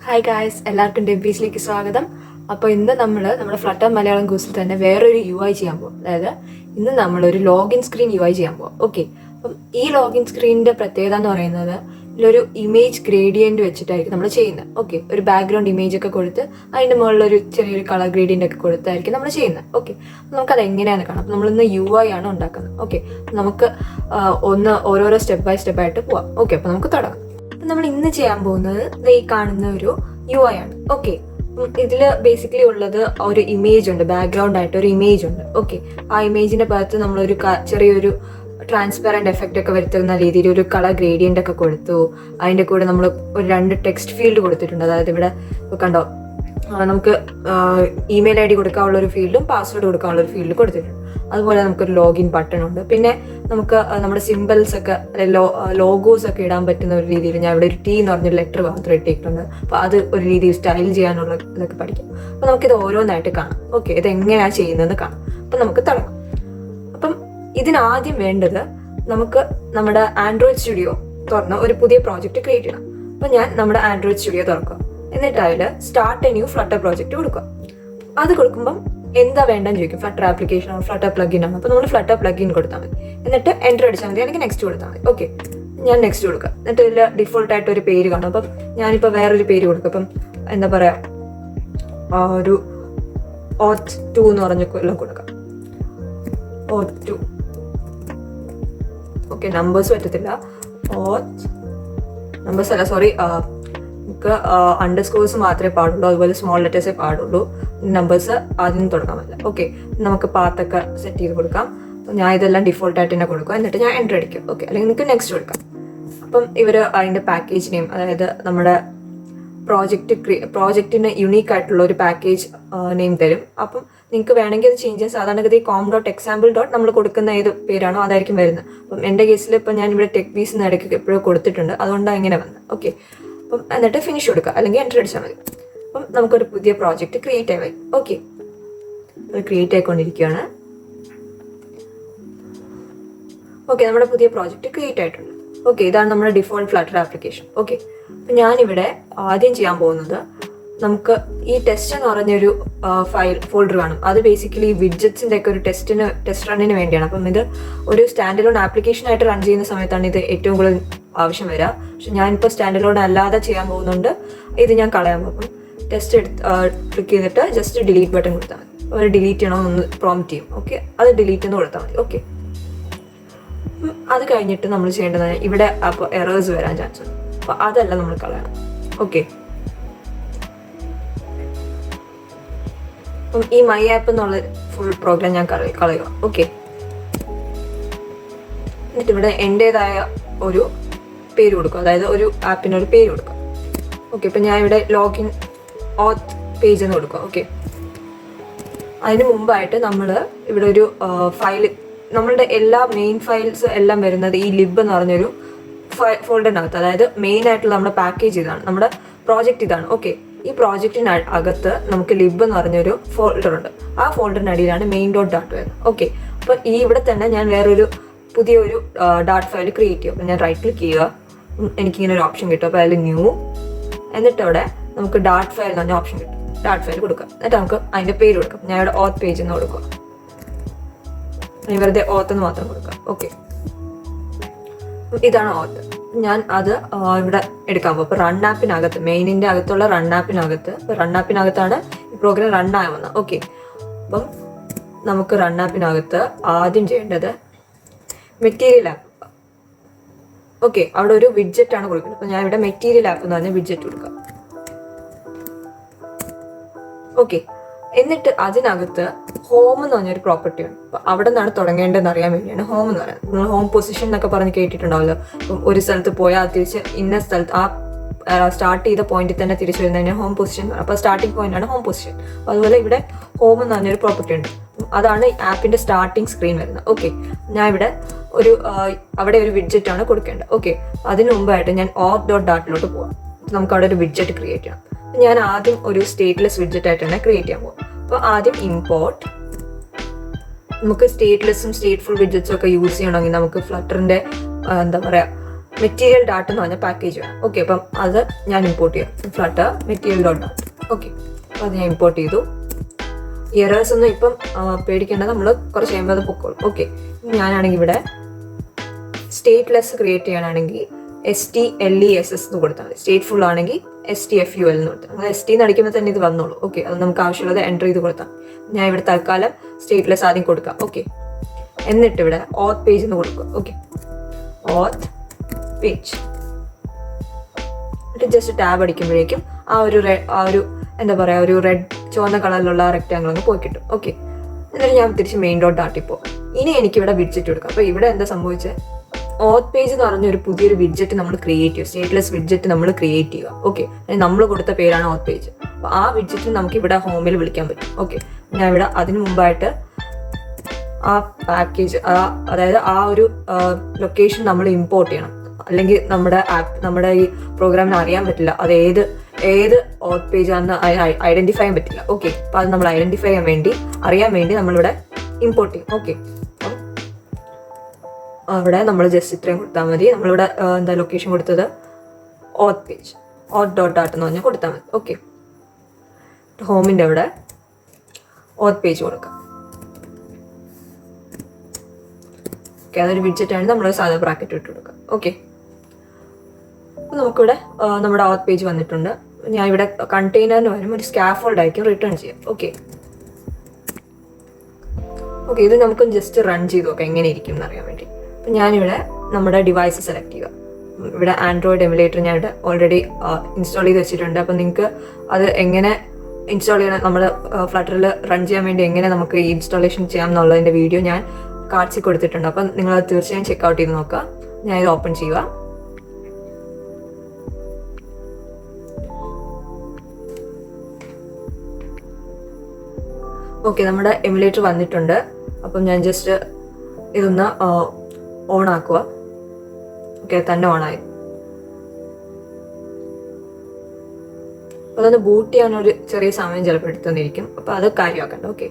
Hi guys, എല്ലാവർക്കും ഡെബീസിലേക്ക് സ്വാഗതം. അപ്പോൾ ഇന്ന് നമ്മുടെ ഫ്ലട്ടർ മലയാളം കോഴ്സിൽ തന്നെ വേറൊരു UI ചെയ്യാൻ പോകും. അതായത് ഇന്ന് നമ്മളൊരു ലോഗിൻ സ്ക്രീൻ UI ചെയ്യാൻ പോകും. ഓക്കെ, അപ്പം ഈ ലോഗിൻ സ്ക്രീനിൻ്റെ പ്രത്യേകത എന്ന് പറയുന്നത് ഇതിലൊരു ഇമേജ് ഗ്രേഡിയൻറ്റ് വെച്ചിട്ടായിരിക്കും നമ്മൾ ചെയ്യുന്നത്. ഓക്കെ, ഒരു ബാക്ക്ഗ്രൗണ്ട് ഇമേജ് ഒക്കെ കൊടുത്ത് അതിൻ്റെ മുകളിലൊരു ചെറിയൊരു കളർ ഗ്രേഡിയൻ്റ് ഒക്കെ കൊടുത്തായിരിക്കും നമ്മൾ ചെയ്യുന്നത്. ഓക്കെ, നമുക്കത് എങ്ങനെയാണെന്ന് കാണാം. അപ്പോൾ നമ്മളിന്ന് UI ആണ് ഉണ്ടാക്കുന്നത്. ഓക്കെ, നമുക്ക് ഓരോരോ സ്റ്റെപ്പ് ബൈ സ്റ്റെപ്പ് ആയിട്ട് പോവാം. ഓക്കെ, അപ്പോൾ നമുക്ക് തുടങ്ങാം. നമ്മൾ ഇന്ന് ചെയ്യാൻ പോകുന്നത് ഈ കാണുന്ന ഒരു UI ആണ്. ഓക്കെ, ഇതിൽ ബേസിക്കലി ഉള്ളത് ഒരു ഇമേജ് ഉണ്ട്, ബാക്ക്ഗ്രൗണ്ട് ആയിട്ട് ഒരു ഇമേജ് ഉണ്ട്. ഓക്കെ, ആ ഇമേജിന്റെ ഭാഗത്ത് നമ്മളൊരു ചെറിയൊരു ട്രാൻസ്പെറൻറ്റ് എഫക്റ്റ് ഒക്കെ വരുത്തുന്ന രീതിയിൽ ഒരു കളർ ഗ്രേഡിയൻ്റ് ഒക്കെ കൊടുത്തു. അതിൻ്റെ കൂടെ നമ്മൾ ഒരു 2 ടെക്സ്റ്റ് ഫീൽഡ് കൊടുത്തിട്ടുണ്ട്. അതായത് ഇവിടെ കണ്ടോ, നമുക്ക് ഇമെയിൽ ID കൊടുക്കാനുള്ള ഒരു ഫീൽഡും പാസ്വേഡ് കൊടുക്കാനുള്ള ഒരു ഫീൽഡ് കൊടുത്തിട്ടുണ്ട്. അതുപോലെ നമുക്കൊരു ലോഗിൻ ബട്ടൺ ഉണ്ട്. പിന്നെ നമുക്ക് നമ്മുടെ സിമ്പിൾസ് ഒക്കെ ലോഗോസ് ഒക്കെ ഇടാൻ പറ്റുന്ന ഒരു രീതിയിൽ ഞാൻ ഇവിടെ ഒരു T എന്ന് പറഞ്ഞൊരു ലെറ്റർ മാത്രം ഇട്ടിട്ടുണ്ട്. അപ്പോൾ അത് ഒരു രീതിയിൽ സ്റ്റൈൽ ചെയ്യാനുള്ള ഇതൊക്കെ പഠിക്കാം. അപ്പോൾ നമുക്കിത് ഓരോന്നായിട്ട് കാണാം. ഓക്കെ, ഇത് എങ്ങനെയാണ് ചെയ്യുന്നതെന്ന് കാണാം. അപ്പം നമുക്ക് തുടങ്ങാം. അപ്പം ഇതിനാദ്യം വേണ്ടത് നമുക്ക് നമ്മുടെ ആൻഡ്രോയിഡ് സ്റ്റുഡിയോ തുറന്ന് ഒരു പുതിയ പ്രോജക്റ്റ് ക്രിയേറ്റ് ചെയ്യണം. അപ്പം ഞാൻ നമ്മുടെ ആൻഡ്രോയിഡ് സ്റ്റുഡിയോ തുറക്കുക. എന്നിട്ട് അതിൽ start A new flutter project കൊടുക്കുക. അത് കൊടുക്കുമ്പം എന്താ വേണ്ടെന്ന് ചോദിക്കും. ഫ്ലട്ടർ ആപ്ലിക്കേഷൻ ആണോ, ഫ്ലട്ടർ പ്ലഗിൻ ആണോ? അപ്പോൾ നമ്മൾ ഫ്ലട്ടർ പ്ലഗിൻ കൊടുത്താൽ മതി. എന്നിട്ട് എൻ്റർ അടിച്ചാൽ മതി, അല്ലെങ്കിൽ നെക്സ്റ്റ് കൊടുത്താൽ മതി. ഓക്കെ, ഞാൻ നെക്സ്റ്റ് കൊടുക്കുക. എന്നിട്ട് ഇതിൽ ഡിഫോൾട്ടായിട്ട് ഒരു പേര് കാണും. അപ്പം ഞാനിപ്പോൾ വേറൊരു പേര് കൊടുക്കും. അപ്പം എന്താ പറയുക, ഒരു OT2 എന്ന് പറഞ്ഞ എല്ലാം കൊടുക്കാം. OT2. ഓക്കെ, നമ്പേഴ്സ് പറ്റത്തില്ല. നമ്പേഴ്സ് അല്ല, സോറി, നമുക്ക് അണ്ടർസ്കോഴ്സ് മാത്രമേ പാടുള്ളൂ. അതുപോലെ സ്മോൾ ലെറ്റേഴ്സേ പാടുള്ളൂ. നമ്പേഴ്സ് ആദ്യം തുടങ്ങാൻ പറ്റില്ല. ഓക്കെ, നമുക്ക് പാത്തൊക്കെ സെറ്റ് ചെയ്ത് കൊടുക്കാം. ഞാൻ ഇതെല്ലാം ഡിഫോൾട്ടായിട്ട് തന്നെ കൊടുക്കുക. എന്നിട്ട് ഞാൻ എൻ്റർ അടിക്കും. ഓക്കെ, അല്ലെങ്കിൽ നിങ്ങൾക്ക് നെക്സ്റ്റ് കൊടുക്കാം. അപ്പം ഇവർ അതിൻ്റെ പാക്കേജ് നെയിം, അതായത് നമ്മുടെ പ്രോജക്റ്റിന് യുണീക്ക് ആയിട്ടുള്ള ഒരു പാക്കേജ് നെയിം തരും. അപ്പം നിങ്ങൾക്ക് വേണമെങ്കിൽ അത് ചേഞ്ച് ചെയ്യാം. സാധാരണഗതി com.example. നമ്മൾ കൊടുക്കുന്ന ഏത് പേരാണോ അതായിരിക്കും വരുന്നത്. അപ്പം എൻ്റെ കേസിൽ ഇപ്പം ഞാൻ ഇവിടെ ടെക് ബീസ് എന്ന് ഇടയ്ക്ക് എപ്പോഴും കൊടുത്തിട്ടുണ്ട്, അതുകൊണ്ടാണ് ഇങ്ങനെ വന്നത്. ഓക്കെ, അപ്പം എന്നിട്ട് ഫിനിഷ് കൊടുക്കുക, അല്ലെങ്കിൽ എൻ്റർ അടിച്ചാൽ മതി. അപ്പം നമുക്കൊരു പുതിയ പ്രോജക്റ്റ് ക്രിയേറ്റ് ആയി. ഓക്കെ, അത് ക്രിയേറ്റ് ആയിക്കൊണ്ടിരിക്കുകയാണ്. ഓക്കെ, നമ്മുടെ പുതിയ പ്രോജക്റ്റ് ക്രിയേറ്റ് ആയിട്ടുണ്ട്. ഓക്കെ, ഇതാണ് നമ്മുടെ ഡിഫോൾട്ട് ഫ്ലട്ടർ ആപ്ലിക്കേഷൻ. ഓക്കെ, അപ്പം ഞാനിവിടെ ആദ്യം ചെയ്യാൻ പോകുന്നത്, നമുക്ക് ഈ ടെസ്റ്റ് എന്ന് പറഞ്ഞൊരു ഫോൾഡർ കാണും. അത് ബേസിക്കലി വിഡ്ജറ്റ്സിൻ്റെ ഒക്കെ ഒരു ടെസ്റ്റ് റണ്ണിന് വേണ്ടിയാണ്. അപ്പം ഇത് ഒരു സ്റ്റാൻഡ് അലോൺ ആപ്ലിക്കേഷൻ ആയിട്ട് റൺ ചെയ്യുന്ന സമയത്താണ് ഇത് ഏറ്റവും കൂടുതൽ ആവശ്യം വരിക. പക്ഷെ ഞാനിപ്പോൾ സ്റ്റാൻഡ് അലോൺ അല്ലാതെ ചെയ്യാൻ പോകുന്നുണ്ട്. ഇത് ഞാൻ കളയാൻ പോകും. ടെസ്റ്റ് ക്ലിക്ക് ചെയ്തിട്ട് ജസ്റ്റ് ഡിലീറ്റ് ബട്ടൺ കൊടുത്താൽ മതി. അവർ ഡിലീറ്റ് ചെയ്യണമെന്ന് പ്രോംപ്റ്റ് ചെയ്യും. ഓക്കെ, അത് ഡിലീറ്റ് എന്ന് കൊടുത്താൽ മതി. ഓക്കെ, അത് കഴിഞ്ഞിട്ട് നമ്മൾ ചെയ്യേണ്ടത്, ഇവിടെ അപ്പോൾ എറേഴ്സ് വരാൻ ചാൻസ് ഉണ്ട്. അപ്പോൾ അതെല്ലാം നമ്മൾ കളയണം. ഓക്കെ, അപ്പം ഈ മൈ ആപ്പ് എന്നുള്ള ഫുൾ പ്രോഗ്രാം ഞാൻ കളയുക. ഓക്കെ, എന്നിട്ട് ഇവിടെ എൻ്റേതായ ഒരു പേര് കൊടുക്കുക. അതായത് ഒരു ആപ്പിനൊരു പേര് കൊടുക്കുക. ഓക്കെ, ഇപ്പം ഞാൻ ഇവിടെ ലോഗിൻ ഓത്ത് പേജ് എന്ന് കൊടുക്കുക. ഓക്കെ, അതിന് മുമ്പായിട്ട് നമ്മൾ ഇവിടെ ഒരു ഫയൽ, നമ്മളുടെ എല്ലാ മെയിൻ ഫയൽസ് എല്ലാം വരുന്നത് ഈ ലിബ് എന്ന് പറഞ്ഞൊരു ഫോൾഡറിനകത്ത്. അതായത് മെയിൻ ആയിട്ടുള്ള നമ്മുടെ പാക്കേജ് ഇതാണ്, നമ്മുടെ പ്രോജക്റ്റ് ഇതാണ്. ഓക്കെ, ഈ പ്രോജക്റ്റിന് അകത്ത് നമുക്ക് ലിബ് എന്ന് പറഞ്ഞൊരു ഫോൾഡർ ഉണ്ട്. ആ ഫോൾഡറിനടിയിലാണ് main.dart വരുന്നത്. ഓക്കെ, അപ്പോൾ ഈ ഇവിടെ തന്നെ ഞാൻ വേറൊരു പുതിയൊരു ഡാട്ട് ഫയൽ ക്രിയേറ്റ് ചെയ്യും. അപ്പോൾ ഞാൻ റൈറ്റ് ക്ലിക്ക് ചെയ്യുക, എനിക്കിങ്ങനെ ഒരു ഓപ്ഷൻ കിട്ടും. അപ്പോൾ അതിൽ ന്യൂ, എന്നിട്ട് അവിടെ നമുക്ക് ഡാട്ട് ഫയൽ എന്ന് പറഞ്ഞ ഓപ്ഷൻ കിട്ടും. ഡാട്ട് ഫയൽ കൊടുക്കാം. എന്നിട്ട് നമുക്ക് അതിൻ്റെ പേര് കൊടുക്കാം. ഞാൻ ഇവിടെ ഓത്ത് പേജ് എന്ന് കൊടുക്കുക. വെറുതെ ഓത്ത് എന്ന് മാത്രം കൊടുക്കാം. ഓക്കെ, ഇതാണ് ഓത്ത്. ഞാൻ അത് ഇവിടെ എടുക്കാൻ പോകും. അപ്പോൾ റൺ ആപ്പിനകത്ത്, മെയിനിൻ്റെ അകത്തുള്ള റൺ ആപ്പിനകത്താണ് ഈ പ്രോഗ്രാം റൺ ആവുന്നത്. ഓക്കെ, അപ്പം നമുക്ക് റൺ ആപ്പിനകത്ത് ആദ്യം ചെയ്യേണ്ടത് മെറ്റീരിയൽ ആപ്പ്. ഓക്കെ, അവിടെ ഒരു വിഡ്ജറ്റ് ആണ് കൊടുക്കുന്നത്. അപ്പോൾ ഞാൻ ഇവിടെ മെറ്റീരിയൽ ആപ്പ് എന്ന് പറഞ്ഞ വിഡ്ജറ്റ് കൊടുക്കാം. ഓക്കെ, എന്നിട്ട് അതിനകത്ത് ഹോം എന്ന് പറഞ്ഞൊരു പ്രോപ്പർട്ടി ഉണ്ട്. അപ്പോൾ അവിടെ നിന്നാണ് തുടങ്ങേണ്ടതെന്ന് അറിയാൻ വേണ്ടിയാണ് ഹോം എന്ന് പറയുന്നത്. നിങ്ങൾ ഹോം പൊസിഷൻ എന്നൊക്കെ പറഞ്ഞ് കേട്ടിട്ടുണ്ടാവല്ലോ. അപ്പം ഒരു സ്ഥലത്ത് പോയാൽ തിരിച്ച് ഇന്ന സ്ഥലത്ത് ആ സ്റ്റാർട്ട് ചെയ്ത പോയിന്റിൽ തന്നെ തിരിച്ചു വരുന്നതിന് ഹോം പൊസിഷൻ. അപ്പോൾ സ്റ്റാർട്ടിംഗ് പോയിന്റ് ആണ് ഹോം പൊസിഷൻ. അപ്പോൾ അതുപോലെ ഇവിടെ ഹോം എന്ന് പറഞ്ഞൊരു പ്രോപ്പർട്ടി ഉണ്ട്. അതാണ് ആപ്പിൻ്റെ സ്റ്റാർട്ടിംഗ് സ്ക്രീൻ വരുന്നത്. ഓക്കെ, ഞാൻ ഇവിടെ അവിടെ ഒരു വിഡ്ജറ്റ് ആണ് കൊടുക്കേണ്ടത്. ഓക്കെ, അതിന് മുമ്പായിട്ട് ഞാൻ auth.dart പോവാം. നമുക്ക് അവിടെ ഒരു വിഡ്ജറ്റ് ക്രിയേറ്റ് ചെയ്യണം. ഞാൻ ആദ്യം ഒരു സ്റ്റേറ്റ്ലെസ് വിഡ്ജറ്റ് ആയിട്ട് തന്നെ ക്രിയേറ്റ് ചെയ്യാൻ പോകും. അപ്പോൾ ആദ്യം ഇമ്പോർട്ട്, നമുക്ക് സ്റ്റേറ്റ്ലെസ്സും സ്റ്റേറ്റ്ഫുൾ വിഡ്ജറ്റ്സും ഒക്കെ യൂസ് ചെയ്യണമെങ്കിൽ നമുക്ക് ഫ്ലട്ടറിൻ്റെ എന്താ പറയുക മെറ്റീരിയൽ ഡാട്ട് എന്ന് പറഞ്ഞ പാക്കേജ് വേണം. ഓക്കെ, അപ്പം അത് ഞാൻ ഇമ്പോർട്ട് ചെയ്യാം. Flutter material dot dot. Okay, അപ്പോൾ അത് ഞാൻ ഇമ്പോർട്ട് ചെയ്തു. എറേഴ്സ് ഒന്നും ഇപ്പം പേടിക്കേണ്ട, നമ്മൾ കുറച്ച് കഴിയുമ്പോൾ അത് പൊക്കോളും. ഓക്കെ, ഞാനാണെങ്കിൽ ഇവിടെ സ്റ്റേറ്റ്ലെസ് ക്രിയേറ്റ് ചെയ്യാനാണെങ്കിൽ STLESS എന്ന് കൊടുത്താൽ മതി. സ്റ്റേറ്റ്ഫുൾ ആണെങ്കിൽ STFUL എന്ന് കൊടുത്താൽ നമ്മൾ ST എന്ന് അടിക്കുമ്പോൾ തന്നെ ഇത് വന്നോളൂ. ഓക്കെ, അത് നമുക്ക് ആവശ്യമുള്ളത് എൻ്റർ ചെയ്ത് കൊടുത്താൽ. ഞാൻ ഇവിടെ തൽക്കാലം സ്റ്റേറ്റ്ലെസ് ആദ്യം കൊടുക്കാം. ഓക്കെ, എന്നിട്ട് ഇവിടെ ഓത്ത് പേജ് എന്ന് കൊടുക്കുക. ഓക്കെ, ഓത്ത് പേജ് എന്നിട്ട് ജസ്റ്റ് ടാബ് അടിക്കുമ്പോഴേക്കും ആ ഒരു എന്താ പറയുക, ഒരു റെഡ് ചുവന്ന കളറിലുള്ള റെക്റ്റാങ്കിൾ അങ്ങ് പോയി കിട്ടും. ഓക്കെ, എന്നിട്ട് ഞാൻ തിരിച്ച് മെയിൻ ഡോട്ട് ഡാട്ടിൽ പോകും. ഇനി എനിക്കിവിടെ വിഡ്ജറ്റ് കൊടുക്കാം. അപ്പോൾ ഇവിടെ എന്താ സംഭവിച്ചത്, ഓത്ത് പേജ് എന്ന് പറഞ്ഞ ഒരു പുതിയൊരു വിഡ്ജറ്റ് നമ്മൾ ക്രിയേറ്റ് ചെയ്യുക, സ്റ്റേറ്റ്ലെസ് വിഡ്ജറ്റ് നമ്മൾ ക്രിയേറ്റ് ചെയ്യുക. ഓക്കെ, നമ്മൾ കൊടുത്ത പേരാണ് ഓത്ത് പേജ്. അപ്പോൾ ആ വിഡ്ജറ്റ് നമുക്ക് ഇവിടെ ഹോമിൽ വിളിക്കാൻ പറ്റും. ഓക്കെ, ഞാൻ ഇവിടെ അതിന് മുമ്പായിട്ട് ആ പാക്കേജ്, അതായത് ആ ഒരു ലൊക്കേഷൻ നമ്മൾ ഇമ്പോർട്ട് ചെയ്യണം. അല്ലെങ്കിൽ നമ്മുടെ ഈ പ്രോഗ്രാമിന് അറിയാൻ പറ്റില്ല അത് ഏത് ഓത്ത് പേജ് ആണെന്ന് ഐഡന്റിഫൈ ചെയ്യാൻ പറ്റില്ല. ഓക്കെ, അപ്പോൾ അത് നമ്മൾ ഐഡന്റിഫൈ അറിയാൻ വേണ്ടി നമ്മളിവിടെ ഇമ്പോർട്ട് ചെയ്യും. ഓക്കെ, അവിടെ നമ്മൾ ജസ്റ്റ് ഇത്രയും കൊടുത്താൽ മതി. നമ്മളിവിടെ എന്താ ലൊക്കേഷൻ കൊടുത്തത് ഓത്ത് പേജ്, ഓത്ത് ഡോട്ട് ഡാട്ട് എന്ന് പറഞ്ഞാൽ കൊടുത്താൽ മതി. ഓക്കെ, ഹോമിൻ്റെ അവിടെ ഓത്ത് പേജ് കൊടുക്കാം. ഓക്കെ, അതൊരു വിഡ്ജറ്റാണ്, നമ്മൾ സാധാ ബ്രാക്കറ്റ് ഇട്ട് കൊടുക്കാം. ഓക്കെ, അപ്പോൾ നമുക്കിവിടെ നമ്മുടെ ഓത്ത് പേജ് വന്നിട്ടുണ്ട്. ഞാൻ ഇവിടെ കണ്ടെയ്നറിന് വരും ഒരു സ്കാഫോൾഡ് ആയിരിക്കും റിട്ടേൺ ചെയ്യാം. ഓക്കെ, ഇത് നമുക്ക് ജസ്റ്റ് റൺ ചെയ്ത് നോക്കാം എങ്ങനെ ഇരിക്കും എന്നറിയാൻ വേണ്ടി. അപ്പം ഞാനിവിടെ നമ്മുടെ ഡിവൈസ് സെലക്ട് ചെയ്യുക. ഇവിടെ ആൻഡ്രോയിഡ് എമുലേറ്റർ ഞാൻ ഇവിടെ ഓൾറെഡി ഇൻസ്റ്റാൾ ചെയ്ത് വെച്ചിട്ടുണ്ട്. അപ്പം നിങ്ങൾക്ക് അത് എങ്ങനെ ഇൻസ്റ്റാൾ ചെയ്യണം, നമ്മൾ ഫ്ലട്ടറിൽ റൺ ചെയ്യാൻ വേണ്ടി എങ്ങനെ നമുക്ക് ഈ ഇൻസ്റ്റാളേഷൻ ചെയ്യാം എന്നുള്ളതിൻ്റെ വീഡിയോ ഞാൻ കാർഡ്സിൽ കൊടുത്തിട്ടുണ്ട്. അപ്പം നിങ്ങൾ തീർച്ചയായും ചെക്കൗട്ട് ചെയ്ത് നോക്കുക. ഞാൻ ഇത് ഓപ്പൺ ചെയ്യുക. ഓക്കെ, നമ്മുടെ എമുലേറ്റർ വന്നിട്ടുണ്ട്. അപ്പം ഞാൻ ജസ്റ്റ് ഇതൊന്ന് ഓൺ ആക്കുക. ഓക്കെ, തന്നെ ഓണായി. അതൊന്ന് ബൂട്ട് ചെയ്യാനൊരു ചെറിയ സമയം ചിലപ്പോൾ എടുത്തുന്നിരിക്കും. അപ്പം അത് കാര്യമാക്കണ്ട. ഓക്കെ,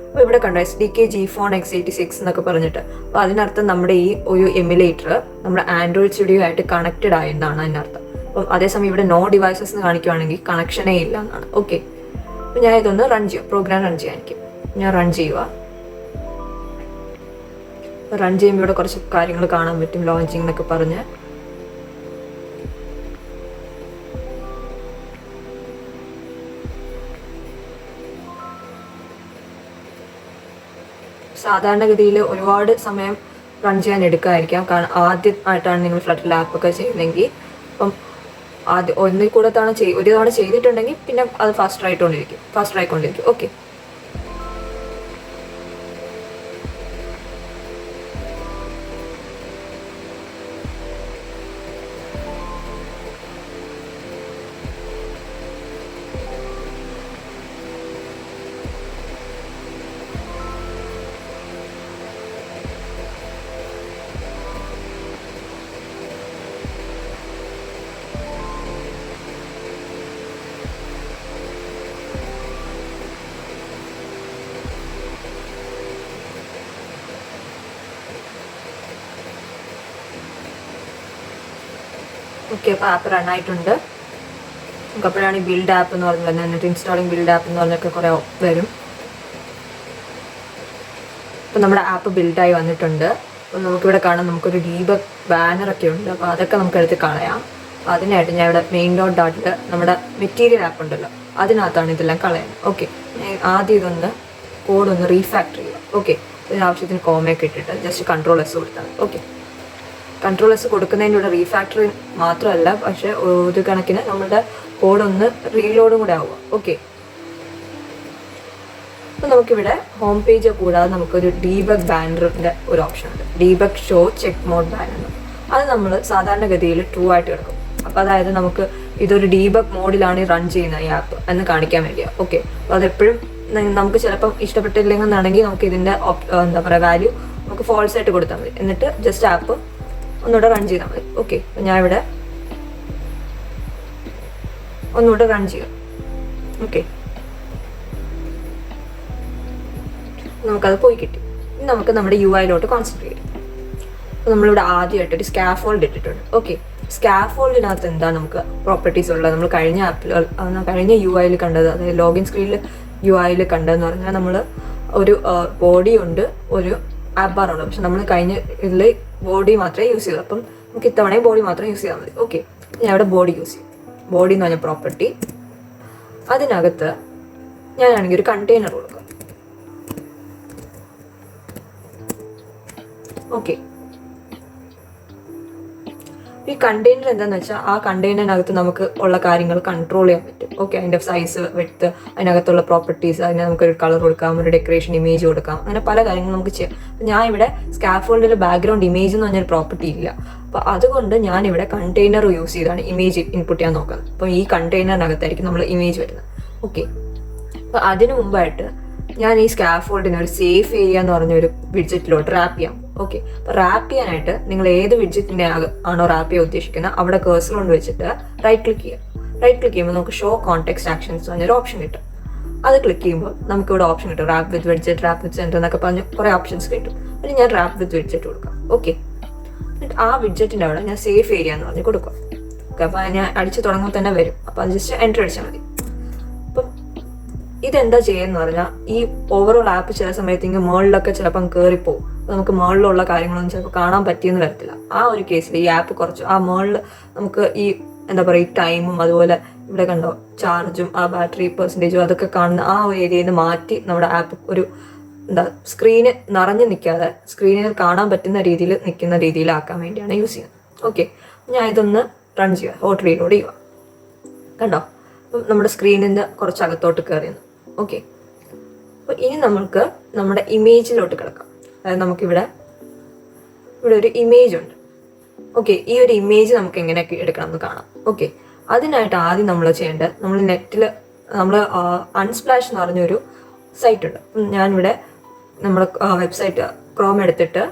അപ്പോൾ ഇവിടെ കണ്ടോ SDK GPhone X86 എന്നൊക്കെ പറഞ്ഞിട്ട്. അപ്പോൾ അതിനർത്ഥം നമ്മുടെ ഈ ഒരു എമുലേറ്റർ നമ്മുടെ ആൻഡ്രോയിഡ് സ്റ്റുഡിയോ ആയിട്ട് കണക്റ്റഡ് ആയെന്നാണ് അതിനർത്ഥം. അപ്പം അതേസമയം ഇവിടെ നോ ഡിവൈസസ് എന്ന് കാണിക്കുവാണെങ്കിൽ കണക്ഷനേ ഇല്ല എന്നാണ്. ഓക്കെ, അപ്പം ഞാൻ ഇതൊന്ന് റൺ ചെയ്യാം, പ്രോഗ്രാം റൺ ചെയ്യാനിരിക്കും. ഞാൻ റൺ ചെയ്യുക. റൺ ചെയ്യുമ്പോൾ ഇവിടെ കുറച്ച് കാര്യങ്ങൾ കാണാൻ പറ്റും, ലോഞ്ചിങ് എന്നൊക്കെ പറഞ്ഞ്. സാധാരണഗതിയിൽ ഒരുപാട് സമയം റൺ ചെയ്യാൻ എടുക്കാതിരിക്കാം. കാരണം ആദ്യമായിട്ടാണ് നിങ്ങൾ ഫ്ലട്ടർ ആപ്പൊക്കെ ചെയ്യുന്നതെങ്കിൽ, അപ്പം ഒന്നിൽ കൂടെ ഒരു തവണ ചെയ്തിട്ടുണ്ടെങ്കിൽ പിന്നെ അത് ഫാസ്റ്റർ ആയിക്കൊണ്ടിരിക്കും. ഓക്കെ, അപ്പോൾ ആപ്പ് റൺ ആയിട്ടുണ്ട്. നമുക്ക് അപ്പോഴാണ് ബിൽഡ് ആപ്പ് എന്ന് പറഞ്ഞു വരുന്നത്. എന്നിട്ട് ഇൻസ്റ്റാളിങ് ബിൽഡ് ആപ്പ് എന്ന് പറഞ്ഞൊക്കെ കുറേ വരും. അപ്പോൾ നമ്മുടെ ആപ്പ് ബിൽഡായി വന്നിട്ടുണ്ട്. അപ്പോൾ നമുക്കിവിടെ കാണാം, നമുക്കൊരു ഡീബഗ് ബാനറൊക്കെ ഉണ്ട്. അപ്പോൾ അതൊക്കെ നമുക്ക് എടുത്ത് കളയാം. അപ്പോൾ അതിനായിട്ട് ഞാൻ ഇവിടെ മെയിൻ ഡോട്ട് ഡാട്ടിൽ നമ്മുടെ മെറ്റീരിയൽ ആപ്പ് ഉണ്ടല്ലോ, അതിനകത്താണ് ഇതെല്ലാം കളയുന്നത്. ഓക്കെ, ആദ്യം ഇതൊന്ന് കോഡൊന്ന് റീഫാക്ടർ ചെയ്യുക. ഓക്കെ, ഇതിനാവശ്യത്തിന് കോമയൊക്കെ ഇട്ടിട്ട് ജസ്റ്റ് Ctrl+S കൊടുത്താൽ. ഓക്കെ, Ctrl+S കൊടുക്കുന്നതിൻ്റെ കൂടെ റീഫാക്ടറിങ് മാത്രമല്ല, പക്ഷേ ഒരു കണക്കിന് നമ്മുടെ കോഡൊന്ന് റീലോഡും കൂടെ ആവുക. ഓക്കെ, അപ്പോൾ നമുക്കിവിടെ ഹോം പേജ് കൂടാതെ നമുക്കൊരു ഡീബഗ് ബാനറിൻ്റെ ഒരു ഓപ്ഷൻ ഉണ്ട്, debug show check mode banner. അത് നമ്മൾ സാധാരണഗതിയിൽ ട്രൂ ആയിട്ട് കിടക്കും. അപ്പോൾ അതായത് നമുക്ക് ഇതൊരു ഡീബഗ് മോഡിലാണ് റൺ ചെയ്യുന്ന ഈ ആപ്പ് എന്ന് കാണിക്കാൻ വേണ്ടിയാണ്. ഓക്കെ, അപ്പോൾ അതെപ്പോഴും നമുക്ക് ചിലപ്പം ഇഷ്ടപ്പെട്ടില്ലെങ്കിൽ എന്നാണെങ്കിൽ നമുക്ക് ഇതിൻ്റെ എന്താ പറയുക വാല്യൂ നമുക്ക് ഫോൾസ് ആയിട്ട് കൊടുത്താൽ മതി. എന്നിട്ട് ജസ്റ്റ് ആപ്പ് ഒന്നുകൂടെ റൺ ചെയ്താൽ മതി. ഓക്കെ, ഞാൻ ഇവിടെ ഒന്നുകൂടെ റൺ ചെയ്യാം. ഓക്കെ, നമുക്കത് പോയി കിട്ടി. ഇനി നമുക്ക് നമ്മുടെ UI കോൺസെൻട്രേറ്റ് ചെയ്യാം. അപ്പോൾ നമ്മളിവിടെ ആദ്യമായിട്ട് ഒരു സ്കാഫോൾഡ് ഇട്ടിട്ടുണ്ട്. ഓക്കെ, സ്കാഫോൾഡിനകത്ത് എന്താ നമുക്ക് പ്രോപ്പർട്ടീസ് ഉള്ളത്? നമ്മൾ കഴിഞ്ഞ UI കണ്ടത്, അതായത് ലോഗിൻ സ്ക്രീനിൽ UI കണ്ടതെന്ന് പറഞ്ഞാൽ നമ്മൾ ഒരു ബോഡി ഉണ്ട്, ഒരു ആപ്പ് ബാർ ഉണ്ട്. പക്ഷെ നമ്മൾ കഴിഞ്ഞ ഇതിൽ ബോഡി മാത്രമേ യൂസ് ചെയ്തു. അപ്പം നമുക്ക് ഇത്തവണയും ബോഡി മാത്രം യൂസ് ചെയ്താൽ മതി. ഓക്കെ, ഞാൻ ഇവിടെ ബോഡി യൂസ് ചെയ്യും. ബോഡി എന്ന് പറഞ്ഞ പ്രോപ്പർട്ടി, അതിനകത്ത് ഞാനാണെങ്കിൽ ഒരു കണ്ടെയ്നർ കൊടുക്കാം. ഓക്കെ, ഈ കണ്ടെയ്നർ എന്താണെന്ന് വെച്ചാൽ ആ കണ്ടെയ്നറിനകത്ത് നമുക്ക് ഉള്ള കാര്യങ്ങൾ കൺട്രോൾ ചെയ്യാൻ പറ്റും. ഓക്കെ, അതിൻ്റെ സൈസ്, വിഡ്ത്ത്, അതിനകത്തുള്ള പ്രോപ്പർട്ടീസ്, അതിന് നമുക്കൊരു കളർ കൊടുക്കാം, ഒരു ഡെക്കറേഷൻ ഇമേജ് കൊടുക്കാം, അങ്ങനെ പല കാര്യങ്ങളും നമുക്ക് ചെയ്യാം. അപ്പം ഞാൻ ഇവിടെ സ്കാഫോൾഡിൽ ബാക്ക്ഗ്രൗണ്ട് ഇമേജ് എന്ന് പറഞ്ഞൊരു പ്രോപ്പർട്ടി ഇല്ല. അപ്പോൾ അതുകൊണ്ട് ഞാനിവിടെ കണ്ടെയ്നർ യൂസ് ചെയ്താണ് ഇമേജ് ഇൻപുട്ട് ചെയ്യാൻ നോക്കുന്നത്. അപ്പം ഈ കണ്ടെയ്നറിനകത്തായിരിക്കും നമ്മൾ ഇമേജ് വരുന്നത്. ഓക്കെ, അപ്പോൾ അതിന് മുമ്പായിട്ട് ഞാൻ ഈ സ്കാഫോൾഡിനെ ഒരു സേഫ് ഏരിയ എന്ന് പറഞ്ഞൊരു വിഡ്ജറ്റിലോട്ട് റാപ്പ് ചെയ്യാം. ഓക്കെ, അപ്പോൾ റാപ്പ് ചെയ്യാനായിട്ട് നിങ്ങൾ ഏത് വിഡ്ജറ്റിൻ്റെ ആണോ റാപ്പ് ചെയ്യാൻ ഉദ്ദേശിക്കുന്നത് അവിടെ കേഴ്സർ കൊണ്ട് വെച്ചിട്ട് റൈറ്റ് ക്ലിക്ക് ചെയ്യാം. റൈറ്റ് ക്ലിക്ക് ചെയ്യുമ്പോൾ നമുക്ക് ഷോ കോൺടെക്സ്റ്റ് ആക്ഷൻസ് പറഞ്ഞൊരു ഓപ്ഷൻ കിട്ടും. അത് ക്ലിക്ക് ചെയ്യുമ്പോൾ നമുക്ക് ഇവിടെ ഓപ്ഷൻ കിട്ടും, wrap with widget, wrap with center എന്നൊക്കെ പറഞ്ഞ് കുറേ ഓപ്ഷൻസ് കിട്ടും. അതിന് ഞാൻ റാപ്പ് വിത്ത് വിഡ്ജറ്റ് കൊടുക്കാം. ഓക്കെ, എന്നിട്ട് ആ വിഡ്ജറ്റിൻ്റെ അവിടെ ഞാൻ സേഫ് ഏരിയ എന്ന് പറഞ്ഞ് കൊടുക്കാം. ഓക്കെ, അപ്പോൾ ഞാൻ അടിച്ച് തുടങ്ങുമ്പോൾ തന്നെ വരും. അപ്പോൾ അത് ജസ്റ്റ് എൻ്റർ അടിച്ചാൽ മതി. അപ്പം ഇതെന്താ ചെയ്യുന്നത് പറഞ്ഞാൽ ഈ ഓവറോൾ ആപ്പ് ചില സമയത്തേക്ക് മുകളിലൊക്കെ ചിലപ്പം കയറിപ്പോവും. നമുക്ക് മുകളിലുള്ള കാര്യങ്ങളൊന്നും ചിലപ്പോൾ കാണാൻ പറ്റിയെന്ന് വരത്തില്ല. ആ ഒരു കേസിൽ ഈ ആപ്പ് കുറച്ച് ആ മുകളിൽ നമുക്ക് ഈ എന്താ പറയുക, ഈ ടൈമും അതുപോലെ ഇവിടെ കണ്ടോ ചാർജും ആ ബാറ്ററി പെർസെൻറ്റേജും അതൊക്കെ കാണുന്ന ആ ഒരു ഏരിയയിൽ നിന്ന് മാറ്റി നമ്മുടെ ആപ്പ് ഒരു സ്ക്രീന് നിറഞ്ഞു നിൽക്കാതെ സ്ക്രീനിൽ കാണാൻ പറ്റുന്ന രീതിയിൽ നിൽക്കുന്ന രീതിയിലാക്കാൻ വേണ്ടിയാണ് യൂസ് ചെയ്യുന്നത്. ഓക്കെ, ഞാൻ ഇതൊന്ന് റൺ ചെയ്യുക, ഹോട്ട് റീലോഡ് ചെയ്യുക. കണ്ടോ, അപ്പം നമ്മുടെ സ്ക്രീനിൻ്റെ കുറച്ച് അകത്തോട്ട് കയറിയെന്ന്. ഓക്കെ, അപ്പോൾ ഇനി നമുക്ക് നമ്മുടെ ഇമേജിലോട്ട് കിടക്കാം. അതായത് നമുക്കിവിടെ ഒരു ഇമേജ് ഉണ്ട്. ഓക്കെ, ഈ ഒരു ഇമേജ് നമുക്ക് എങ്ങനെയൊക്കെ എടുക്കണം എന്ന് കാണാം. ഓക്കെ, അതിനായിട്ട് ആദ്യം നമ്മൾ ചെയ്യേണ്ടത്, നമ്മൾ നെറ്റിൽ നമ്മൾ അൺസ്പ്ലാഷ് എന്ന് പറഞ്ഞൊരു സൈറ്റ് ഉണ്ട്. ഞാനിവിടെ നമ്മുടെ വെബ്സൈറ്റ് ക്രോം എടുത്തിട്ട്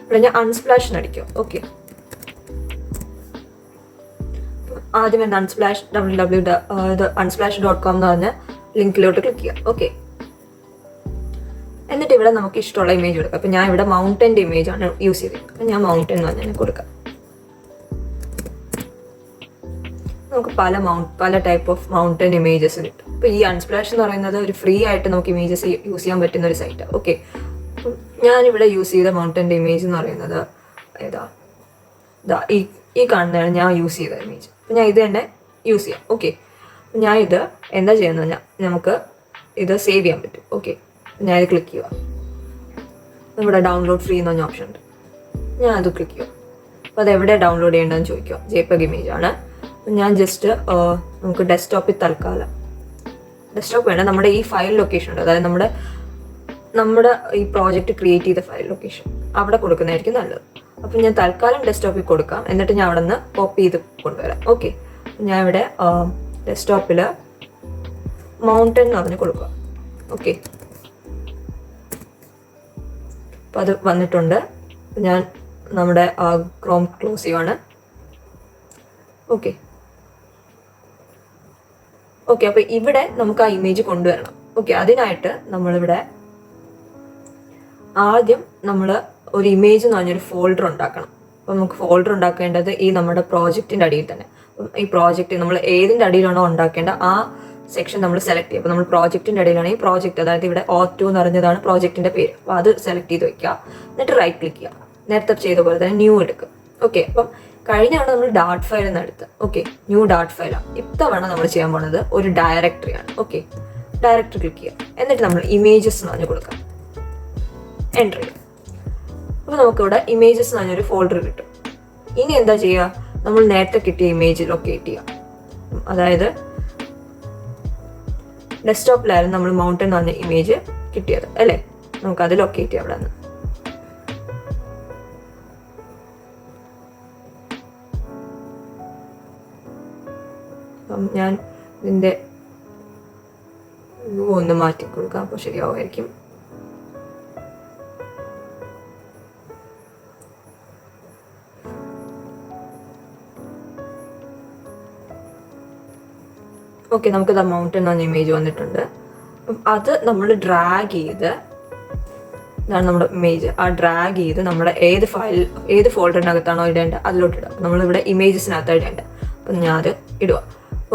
ഇവിടെ ഞാൻ അൺസ്പ്ലാഷ് അടിക്കും. ഓക്കെ, ആദ്യം എന്താ unsplash.com എന്ന് പറഞ്ഞ ലിങ്കിലോട്ട് ക്ലിക്ക് ചെയ്യാം. ഓക്കെ, എന്നിട്ട് ഇവിടെ നമുക്ക് ഇഷ്ടമുള്ള ഇമേജ് കൊടുക്കാം. അപ്പം ഞാൻ ഇവിടെ മൗണ്ടൻ്റെ ഇമേജ് ആണ് യൂസ് ചെയ്തത്. അപ്പം ഞാൻ മൗണ്ടൻ എന്ന് പറഞ്ഞാൽ കൊടുക്കാം. നമുക്ക് പല ടൈപ്പ് ഓഫ് മൗണ്ടൻ ഇമേജസ് കിട്ടും. അപ്പോൾ ഈ അൺസ്പ്ലാഷ് എന്ന് പറയുന്നത് ഒരു ഫ്രീ ആയിട്ട് നമുക്ക് ഇമേജസ് യൂസ് ചെയ്യാൻ പറ്റുന്ന ഒരു സൈറ്റാണ്. ഓക്കെ, അപ്പം ഞാനിവിടെ യൂസ് ചെയ്ത മൗണ്ടൻ്റെ ഇമേജ് എന്ന് പറയുന്നത് ഈ കാണുന്നതാണ് ഞാൻ യൂസ് ചെയ്ത ഇമേജ്. അപ്പം ഞാൻ ഇത് തന്നെ യൂസ് ചെയ്യാം. ഓക്കെ, ഞാൻ ഇത് എന്താ ചെയ്യുന്നത് പറഞ്ഞാൽ നമുക്ക് ഇത് സേവ് ചെയ്യാൻ പറ്റും. ഓക്കെ, ഞാൻ ഇത് ക്ലിക്ക് ചെയ്യുക. ഇവിടെ ഡൗൺലോഡ് ഫ്രീ എന്ന് പറഞ്ഞ ഓപ്ഷൻ ഉണ്ട്. ഞാൻ അത് ക്ലിക്ക് ചെയ്യുക. അപ്പോൾ അത് എവിടെ ഡൗൺലോഡ് ചെയ്യേണ്ടതെന്ന് ചോദിക്കുക. JPEG ഇമേജ് ആണ്. ഞാൻ ജസ്റ്റ് നമുക്ക് ഡെസ്ക്ടോപ്പിൽ തൽക്കാലം, ഡെസ്ക്ടോപ്പ് വേണ്ട, നമ്മുടെ ഈ ഫയൽ ലൊക്കേഷൻ ഉണ്ട്, അതായത് നമ്മുടെ ഈ പ്രോജക്റ്റ് ക്രിയേറ്റ് ചെയ്ത ഫയൽ ലൊക്കേഷൻ അവിടെ കൊടുക്കുന്നതായിരിക്കും നല്ലത്. അപ്പം ഞാൻ തൽക്കാലം ഡെസ്ക്ടോപ്പിൽ കൊടുക്കാം. എന്നിട്ട് ഞാൻ അവിടെ നിന്ന് കോപ്പി ചെയ്ത് കൊണ്ടുവരാം. ഓക്കെ, ഞാൻ ഇവിടെ ഡെസ്ക്ടോപ്പിൽ മൗണ്ടൻ എന്ന് പറഞ്ഞ് കൊടുക്കുക. ഓക്കെ, അപ്പോൾ അത് വന്നിട്ടുണ്ട്. ഞാൻ നമ്മുടെ ക്രോം ക്ലോസ് ചെയ്യുവാണ്. ഓക്കെ, അപ്പോൾ ഇവിടെ നമുക്ക് ആ ഇമേജ് കൊണ്ടുവരണം. ഓക്കെ, അതിനായിട്ട് നമ്മളിവിടെ ആദ്യം നമ്മൾ ഒരു ഇമേജ് എന്ന് പറഞ്ഞൊരു ഫോൾഡർ ഉണ്ടാക്കണം. അപ്പം നമുക്ക് ഫോൾഡർ ഉണ്ടാക്കേണ്ടത് ഈ നമ്മുടെ പ്രോജക്റ്റിൻ്റെ അടിയിൽ തന്നെ. അപ്പം ഈ പ്രോജക്റ്റ് നമ്മൾ ഏതിൻ്റെ അടിയിലാണോ ഉണ്ടാക്കേണ്ട ആ സെക്ഷൻ നമ്മൾ സെലക്ട് ചെയ്യും. അപ്പോൾ നമ്മൾ പ്രോജക്റ്റിൻ്റെ അടിയിലാണെങ്കിൽ പ്രോജക്റ്റ്, അതായത് ഇവിടെ O2 എന്ന് പറഞ്ഞതാണ് പ്രോജക്റ്റിൻ്റെ പേര്. അപ്പോൾ അത് സെലക്ട് ചെയ്ത് വെക്കുക. എന്നിട്ട് റൈറ്റ് ക്ലിക്ക് ചെയ്യുക. നേരത്തെ ചെയ്ത പോലെ തന്നെ ന്യൂ എടുക്കുക. ഓക്കെ, അപ്പം കഴിഞ്ഞാണ് നമ്മൾ ഡാറ്റ് ഫയൽ എന്ന് എടുത്ത്. ഓക്കെ, ന്യൂ ഡാറ്റ് ഫയലാണ്. ഇത്തവണ നമ്മൾ ചെയ്യാൻ പോകുന്നത് ഒരു ഡയറക്ടറിയാണ്. ഓക്കെ, ഡയറക്ടറി ക്ലിക്ക് ചെയ്യുക. എന്നിട്ട് നമ്മൾ ഇമേജസ് എന്ന് പറഞ്ഞ് കൊടുക്കാം. എൻ്റർ ചെയ്യുക. അപ്പോൾ നമുക്കിവിടെ ഇമേജസ് എന്ന് പറഞ്ഞൊരു ഫോൾഡർ കിട്ടും. ഇനി എന്താ ചെയ്യുക, നമ്മൾ നേരത്തെ കിട്ടിയ ഇമേജ് ലൊക്കേറ്റ് ചെയ്യുക. അതായത് ഡെസ്ക്ടോപ്പിലായിരുന്നു നമ്മൾ മൗണ്ടൻ എന്ന് പറഞ്ഞ ഇമേജ് കിട്ടിയത് അല്ലേ, നമുക്കത് ലൊക്കേറ്റ് ചെയ്യാം. അവിടെ നിന്ന് അപ്പം ഞാൻ ഇതിൻ്റെ വ്യൂ ഒന്ന് മാറ്റി കൊടുക്കാം. അപ്പോൾ ശരിയാവുമായിരിക്കും. ഓക്കെ, നമുക്കത് മൗണ്ടൻ എന്ന ഇമേജ് വന്നിട്ടുണ്ട്. അപ്പം അത് നമ്മൾ ഡ്രാഗ് ചെയ്ത്, ഇതാണ് നമ്മുടെ ഇമേജ്, ആ ഡ്രാഗ് ചെയ്ത് നമ്മുടെ ഏത് ഫോൾഡറിനകത്താണോ ഇടേണ്ടത് അതിലോട്ട് ഇടുക. നമ്മളിവിടെ ഇമേജസിനകത്ത് ഇടേണ്ടത്. അപ്പം ഞാൻ അത് ഇടുക.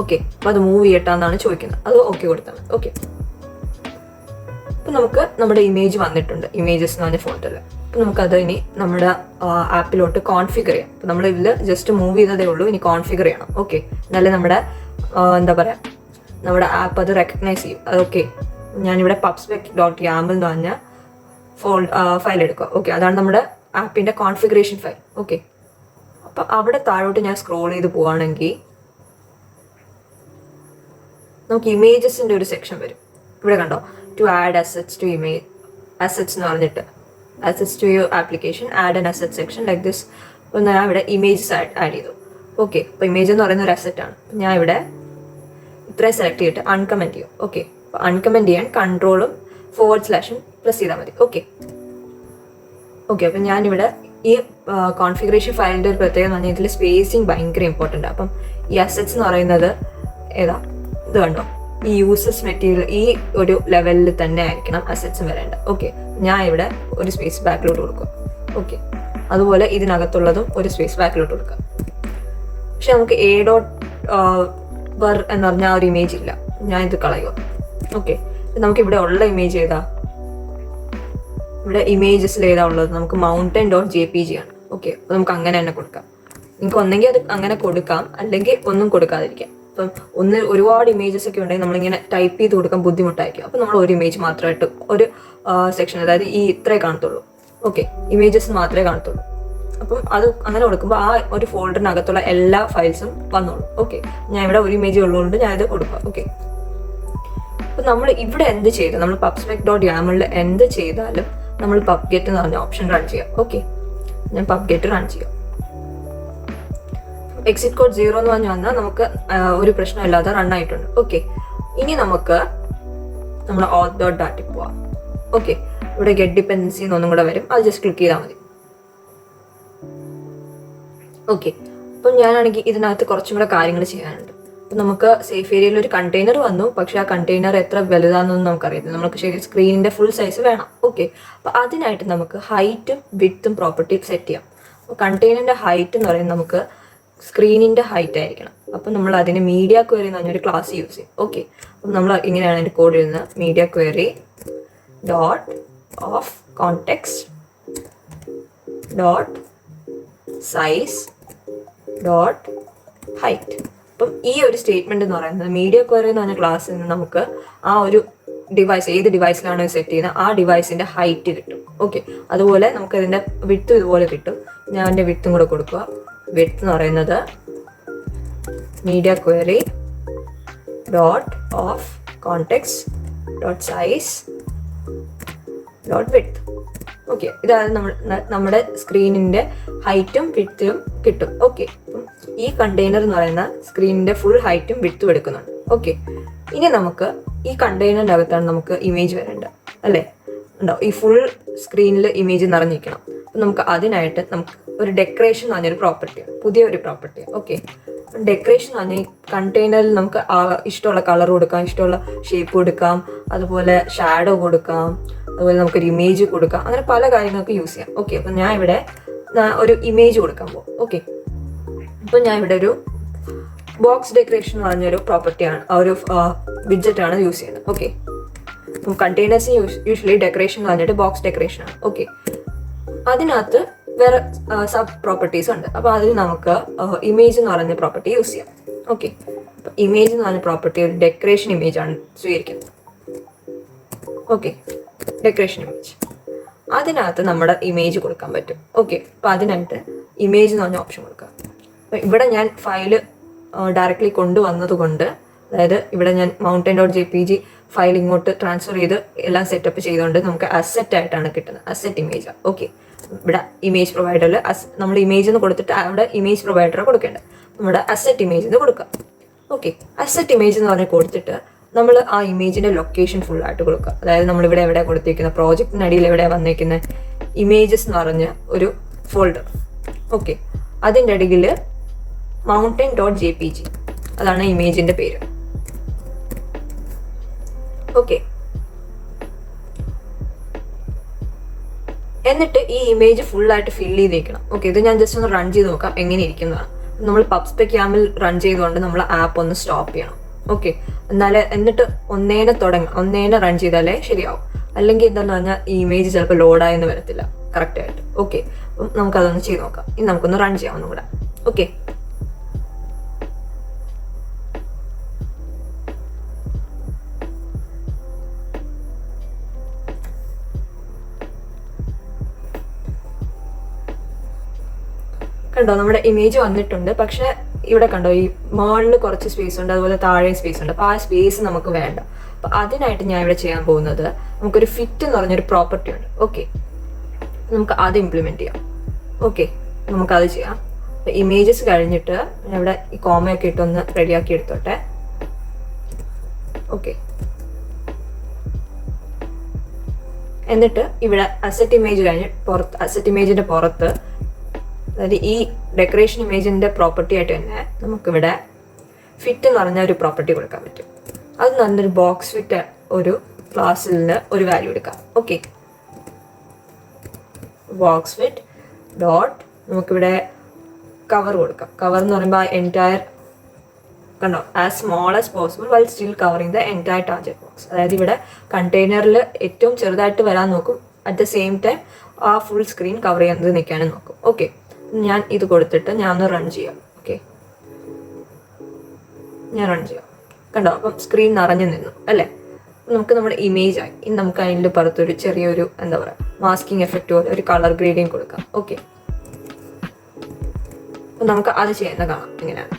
ഓക്കെ, അപ്പം അത് മൂവ് ചെയ്യട്ടാന്നാണ് ചോദിക്കുന്നത്. അത് ഓക്കെ കൊടുത്താണ്. ഓക്കെ, അപ്പം നമുക്ക് നമ്മുടെ ഇമേജ് വന്നിട്ടുണ്ട്, ഇമേജസ് എന്ന് പറഞ്ഞ ഫോൾഡറിൽ. അപ്പം നമുക്കത് ഇനി നമ്മുടെ ആപ്പിലോട്ട് കോൺഫിഗർ ചെയ്യാം. അപ്പം നമ്മൾ ഇതിൽ ജസ്റ്റ് മൂവ് ചെയ്തതേ ഉള്ളൂ, ഇനി കോൺഫിഗർ ചെയ്യണം. ഓക്കെ, എന്നാലേ നമ്മുടെ എന്താ പറയുക, നമ്മുടെ ആപ്പ് അത് റെക്കഗ്നൈസ് ചെയ്യും. അത് ഓക്കെ, ഞാനിവിടെ pubspec.yaml എന്ന് പറഞ്ഞ ഫയൽ എടുക്കുക. ഓക്കെ, അതാണ് നമ്മുടെ ആപ്പിൻ്റെ കോൺഫിഗറേഷൻ ഫയൽ. ഓക്കെ, അപ്പം അവിടെ താഴോട്ട് ഞാൻ സ്ക്രോൾ ചെയ്ത് പോവുകയാണെങ്കിൽ നമുക്ക് ഇമേജസിൻ്റെ ഒരു സെക്ഷൻ വരും. ഇവിടെ കണ്ടോ, to add assets to image, assets എന്ന് പറഞ്ഞിട്ട് assets to your application, add an asset section like this. അപ്പോൾ ഞാൻ ഇവിടെ ഇമേജസ് ആഡ് ചെയ്തു. ഓക്കെ, അപ്പോൾ ഇമേജ് എന്ന് പറയുന്ന ഒരു അസറ്റാണ്. ഞാൻ ഇവിടെ ഇത്രയും സെലക്ട് ചെയ്തിട്ട് അൺകമൻറ്റ് ചെയ്യും. ഓക്കെ, അപ്പോൾ അൺകമൻറ്റ് ചെയ്യാൻ കൺട്രോളും // പ്രസ് ചെയ്താൽ മതി. ഓക്കെ, അപ്പം ഞാനിവിടെ ഈ കോൺഫിഗറേഷൻ ഫയലിൻ്റെ ഒരു പ്രത്യേകത എന്ന് പറഞ്ഞാൽ ഇതിൽ സ്പേസിങ് ഭയങ്കര ഇമ്പോർട്ടൻ്റ്. അപ്പം ഈ അസറ്റ്സ് എന്ന് പറയുന്നത് ഏതാ, ഇത് കണ്ടോ, ഈ യൂസസ് മെറ്റീരിയൽ ഈ ഒരു ലെവലിൽ തന്നെ ആയിരിക്കണം അസറ്റ്സും വരേണ്ടത്. ഓക്കെ, ഞാൻ ഇവിടെ ഒരു സ്പേസ് ബാക്കിലോട്ട് കൊടുക്കുക. ഓക്കെ, അതുപോലെ ഇതിനകത്തുള്ളതും ഒരു സ്പേസ് ബാക്കിലോട്ട് കൊടുക്കുക. പക്ഷെ നമുക്ക് a.var എന്ന് പറഞ്ഞ ആ ഒരു ഇമേജ് ഇല്ല, ഞാൻ ഇത് കളയുക. ഓക്കെ, നമുക്ക് ഇവിടെ ഉള്ള ഇമേജ് ഏതാ, ഇവിടെ ഇമേജസിൽ ഏതാ ഉള്ളത്, നമുക്ക് mountain.jpg ആണ്. ഓക്കെ, അപ്പോൾ നമുക്ക് അങ്ങനെ തന്നെ കൊടുക്കാം. നിങ്ങൾക്ക് ഒന്നെങ്കിൽ അത് അങ്ങനെ കൊടുക്കാം, അല്ലെങ്കിൽ ഒന്നും കൊടുക്കാതിരിക്കാം. അപ്പം ഒരുപാട് ഇമേജസ് ഒക്കെ ഉണ്ടെങ്കിൽ നമ്മളിങ്ങനെ ടൈപ്പ് ചെയ്ത് കൊടുക്കാൻ ബുദ്ധിമുട്ടായിരിക്കും. അപ്പം നമ്മൾ ഒരു ഇമേജ് മാത്രമായിട്ട് ഒരു സെക്ഷൻ, അതായത് ഈ ഇത്രേ കാണത്തുള്ളൂ. ഓക്കെ, ഇമേജസ് മാത്രമേ കാണത്തുള്ളൂ. അപ്പം അത് അങ്ങനെ കൊടുക്കുമ്പോൾ ആ ഒരു ഫോൾഡറിനകത്തുള്ള എല്ലാ ഫയൽസും വന്നോളൂ. ഓക്കെ, ഞാൻ ഇവിടെ ഒരു ഇമേജ് ഉള്ളതുകൊണ്ട് ഞാനിത് കൊടുക്കുക. ഓക്കെ, അപ്പം നമ്മൾ ഇവിടെ എന്ത് ചെയ്തു, നമ്മൾ pubspec.yaml എന്ത് ചെയ്താലും നമ്മൾ pubget എന്ന് പറഞ്ഞ ഓപ്ഷൻ റൺ ചെയ്യാം. ഓക്കെ, ഞാൻ pubget റൺ ചെയ്യാം. എക്സിറ്റ് കോഡ് 0 എന്ന് പറഞ്ഞു വന്നാൽ നമുക്ക് ഒരു പ്രശ്നമില്ലാതെ റൺ ആയിട്ടുണ്ട്. ഓക്കെ, ഇനി നമുക്ക് നമ്മുടെ auth.data പോവാം. ഓക്കെ, ഇവിടെ ഗെറ്റ് ഡിപ്പെൻഡൻസി എന്നൊന്നും കൂടെ വരും, അത് ജസ്റ്റ് ക്ലിക്ക് ചെയ്താൽ മതി. ഓക്കെ, അപ്പം ഞാനാണെങ്കിൽ ഇതിനകത്ത് കുറച്ചും കൂടെ കാര്യങ്ങൾ ചെയ്യാനുണ്ട്. അപ്പം നമുക്ക് സേഫ് ഏരിയയിൽ ഒരു കണ്ടെയ്നർ വന്നു, പക്ഷെ ആ കണ്ടെയ്നർ എത്ര വലുതാണെന്നൊന്നും നമുക്കറിയത്തില്ല. നമുക്ക് ശരി സ്ക്രീനിൻ്റെ ഫുൾ സൈസ് വേണം. ഓക്കെ, അപ്പം അതിനായിട്ട് നമുക്ക് ഹൈറ്റും വിഡ്ത്തും പ്രോപ്പർട്ടി സെറ്റ് ചെയ്യാം. അപ്പോൾ കണ്ടെയ്നറിൻ്റെ ഹൈറ്റ് എന്ന് പറയുന്നത് നമുക്ക് സ്ക്രീനിൻ്റെ ഹൈറ്റ് ആയിരിക്കണം. അപ്പം നമ്മൾ അതിന് മീഡിയ ക്വയറി എന്ന് പറഞ്ഞൊരു ക്ലാസ് യൂസ് ചെയ്യും. ഓക്കെ, അപ്പം നമ്മൾ ഇങ്ങനെയാണ് അതിൻ്റെ കോഡ് എഴുതുന്നത്, media query dot of context dot size dot height. അപ്പം ഈ ഒരു സ്റ്റേറ്റ്മെന്റ് എന്ന് പറയുന്നത് മീഡിയ ക്വയറി എന്ന് പറഞ്ഞ ക്ലാസ്സിൽ നിന്ന് നമുക്ക് ആ ഒരു ഡിവൈസ് ഏത് ഡിവൈസിലാണോ സെറ്റ് ചെയ്യുന്നത് ആ ഡിവൈസിന്റെ ഹൈറ്റ് കിട്ടും. ഓക്കെ, അതുപോലെ നമുക്ക് ഇതിന്റെ വിഡ്ത്തും ഇതുപോലെ കിട്ടും. ഞാൻ അതിന്റെ വിഡ്ത്തും കൂടെ കൊടുക്കുക. വിഡ്ത്ത് എന്ന് പറയുന്നത് media query dot of context dot size dot width. Okay, ഇതാണ് നമ്മുടെ സ്ക്രീനിന്റെ ഹൈറ്റും വിഡ്ത്തും കിട്ടും. ഓക്കെ, ഈ കണ്ടെയ്നർ എന്ന് പറയുന്ന സ്ക്രീനിന്റെ ഫുൾ ഹൈറ്റും വിഡ്ത്തും എടുക്കുന്നുണ്ട്. ഓക്കെ, ഇനി നമുക്ക് ഈ കണ്ടെയ്നറിന്റെ അകത്താണ് നമുക്ക് ഇമേജ് വരേണ്ടത് അല്ലേ, ഉണ്ടോ, ഈ ഫുൾ സ്ക്രീനിൽ ഇമേജ് നിറഞ്ഞിരിക്കണം. അപ്പം നമുക്ക് അതിനായിട്ട് നമുക്ക് ഒരു ഡെക്കറേഷൻ എന്ന് പറഞ്ഞൊരു പ്രോപ്പർട്ടിയാണ്, പുതിയൊരു പ്രോപ്പർട്ടി. ഓക്കെ, ഡെക്കറേഷൻ എന്ന് പറഞ്ഞാൽ ഈ കണ്ടെയ്നറിൽ നമുക്ക് ഇഷ്ടമുള്ള കളർ കൊടുക്കാം, ഇഷ്ടമുള്ള ഷേപ്പ് കൊടുക്കാം, അതുപോലെ ഷാഡോ കൊടുക്കാം, അതുപോലെ നമുക്കൊരു ഇമേജ് കൊടുക്കാം, അങ്ങനെ പല കാര്യങ്ങൾക്ക് യൂസ് ചെയ്യാം. ഓക്കെ, അപ്പം ഞാൻ ഇവിടെ ഒരു ഇമേജ് കൊടുക്കാൻ പോകും. ഓക്കെ, അപ്പം ഞാൻ ഇവിടെ ഒരു ബോക്സ് ഡെക്കറേഷൻ എന്ന് പറഞ്ഞൊരു പ്രോപ്പർട്ടിയാണ്, ആ ഒരു വിഡ്ജറ്റാണ് യൂസ് ചെയ്യുന്നത്. ഓക്കെ, അപ്പം കണ്ടെയ്നേഴ്സിന് യൂഷ്വലി ഡെക്കറേഷൻ എന്ന് പറഞ്ഞിട്ട് ബോക്സ് ഡെക്കറേഷൻ ആണ്. ഓക്കെ, അതിനകത്ത് വേറെ സബ് പ്രോപ്പർട്ടീസ് ഉണ്ട്. അപ്പോൾ അതിൽ നമുക്ക് ഇമേജ് എന്ന് പറയുന്ന പ്രോപ്പർട്ടി യൂസ് ചെയ്യാം. ഓക്കെ, അപ്പം ഇമേജ് എന്ന് പറഞ്ഞ പ്രോപ്പർട്ടി ഒരു ഡെക്കറേഷൻ ഇമേജ് ആണ് സ്വീകരിക്കുന്നത്. ഓക്കെ, ഡെക്കറേഷൻ ഇമേജ്, അതിനകത്ത് നമ്മുടെ ഇമേജ് കൊടുക്കാൻ പറ്റും. ഓക്കെ, അപ്പം അതിനായിട്ട് ഇമേജ് എന്ന് പറഞ്ഞ ഓപ്ഷൻ കൊടുക്കുക. അപ്പം ഇവിടെ ഞാൻ ഫയൽ ഡയറക്റ്റ്ലി കൊണ്ടുവന്നത് കൊണ്ട്, അതായത് ഇവിടെ ഞാൻ mountain.jpg ഫയൽ ഇങ്ങോട്ട് ട്രാൻസ്ഫർ ചെയ്ത് എല്ലാം സെറ്റപ്പ് ചെയ്തുകൊണ്ട് നമുക്ക് അസറ്റ് ആയിട്ടാണ് കിട്ടുന്നത്, അസറ്റ് ഇമേജ്. ഓക്കെ, ഇവിടെ ഇമേജ് പ്രൊവൈഡറിൽ നമ്മൾ ഇമേജ് എന്ന് കൊടുത്തിട്ട് അവിടെ ഇമേജ് പ്രൊവൈഡർ കൊടുക്കേണ്ടത് നമ്മുടെ അസറ്റ് ഇമേജ് എന്ന് കൊടുക്കുക. ഓക്കെ, അസറ്റ് ഇമേജ് എന്ന് പറഞ്ഞ് കൊടുത്തിട്ട് നമ്മൾ ആ ഇമേജിൻ്റെ ലൊക്കേഷൻ ഫുള്ളായിട്ട് കൊടുക്കുക. അതായത് നമ്മളിവിടെ എവിടെ കൊടുത്തിരിക്കുന്ന പ്രോജക്റ്റിനടിയിൽ എവിടെ വന്നിരിക്കുന്ന ഇമേജസ് എന്ന് പറഞ്ഞ ഒരു ഫോൾഡർ. ഓക്കെ, അതിൻ്റെ അടിയിൽ mountain.jpg അതാണ് ഇമേജിൻ്റെ പേര്. ഓക്കെ, എന്നിട്ട് ഈ ഇമേജ് ഫുള്ളായിട്ട് ഫില്ല് ചെയ്തേക്കണം. ഓക്കെ, ഇത് ഞാൻ ജസ്റ്റ് ഒന്ന് റൺ ചെയ്ത് നോക്കാം എങ്ങനെ ഇരിക്കുന്നതാണ്. നമ്മൾ പബ്സ്പെക് ക്യാമിൽ റൺ ചെയ്തുകൊണ്ട് നമ്മൾ ആപ്പ് ഒന്ന് സ്റ്റോപ്പ് ചെയ്യണം. ഓക്കെ, എന്നിട്ട് ഒന്നേനെ റൺ ചെയ്താലേ ശരിയാവും. അല്ലെങ്കിൽ എന്താണെന്ന് പറഞ്ഞാൽ ഈ ഇമേജ് ചിലപ്പോൾ ലോഡായെന്ന് വരത്തില്ല കറക്റ്റായിട്ട്. ഓക്കെ, അപ്പം നമുക്കതൊന്ന് ചെയ്ത് നോക്കാം. ഇനി നമുക്കൊന്ന് റൺ ചെയ്യാം ഒന്നുകൂടെ. ഓക്കെ, കണ്ടോ നമ്മുടെ ഇമേജ് വന്നിട്ടുണ്ട്. പക്ഷെ ഇവിടെ കണ്ടോ ഈ മുകളിൽ കുറച്ച് സ്പേസ് ഉണ്ട്, അതുപോലെ താഴെയും സ്പേസ് ഉണ്ട്. അപ്പോൾ ആ സ്പേസ് നമുക്ക് വേണ്ട. അപ്പോൾ അതിനായിട്ട് ഞാൻ ഇവിടെ ചെയ്യാൻ പോകുന്നത്, നമുക്കൊരു ഫിറ്റ് എന്ന് പറഞ്ഞൊരു പ്രോപ്പർട്ടി ഉണ്ട്. ഓക്കെ, നമുക്ക് അത് ഇംപ്ലിമെന്റ് ചെയ്യാം. ഓക്കെ, നമുക്കത് ചെയ്യാം. അപ്പോൾ ഇമേജസ് കഴിഞ്ഞിട്ട് ഞാൻ ഇവിടെ ഈ കോമയൊക്കെ ഇട്ടൊന്ന് റെഡിയാക്കി എടുത്തോട്ടെ. ഓക്കെ, എന്നിട്ട് ഇവിടെ അസറ്റ് ഇമേജ് കഴിഞ്ഞ് അസറ്റ് ഇമേജിന്റെ പുറത്ത്, അതായത് ഈ ഡെക്കറേഷൻ ഇമേജിന്റെ പ്രോപ്പർട്ടി ആയിട്ട് തന്നെ നമുക്കിവിടെ ഫിറ്റ് എന്ന് പറഞ്ഞ ഒരു പ്രോപ്പർട്ടി കൊടുക്കാൻ പറ്റും. അത് നല്ലൊരു ബോക്സ് ഫിറ്റ് ഒരു ക്ലാസ്സിൽ നിന്ന് ഒരു വാല്യൂ എടുക്കാം. ഓക്കെ, ബോക്സ് ഫിറ്റ് ഡോട്ട് നമുക്കിവിടെ കവർ കൊടുക്കാം. കവർ എന്ന് പറയുമ്പോൾ എൻറ്റയർ കണ്ടോ, as small as possible while still covering the entire target box. അതായത് ഇവിടെ കണ്ടെയ്നറിൽ ഏറ്റവും ചെറുതായിട്ട് വരാൻ നോക്കും, അറ്റ് ദ സെയിം ടൈം ആ ഫുൾ സ്ക്രീൻ കവർ ചെയ്യുന്നത് നിൽക്കാനും നോക്കും. ഓക്കെ, ഞാൻ ഇത് കൊടുത്തിട്ട് ഞാൻ ഒന്ന് റൺ ചെയ്യാം. ഓക്കെ, ഞാൻ റൺ ചെയ്യാം. കണ്ടോ, അപ്പം സ്ക്രീൻ നിറഞ്ഞു നിന്നു അല്ലേ. നമുക്ക് നമ്മുടെ ഇമേജ് ആയി. ഇനി നമുക്ക് അതിൻ്റെ പുറത്തൊരു ചെറിയൊരു എന്താ പറയുക മാസ്കിങ് എഫക്റ്റ് പോലെ ഒരു കളർ ഗ്രേഡിങ് കൊടുക്കാം. ഓക്കെ, അപ്പം നമുക്ക് അത് ചെയ്യുന്ന കാണാം എങ്ങനെയാണ്.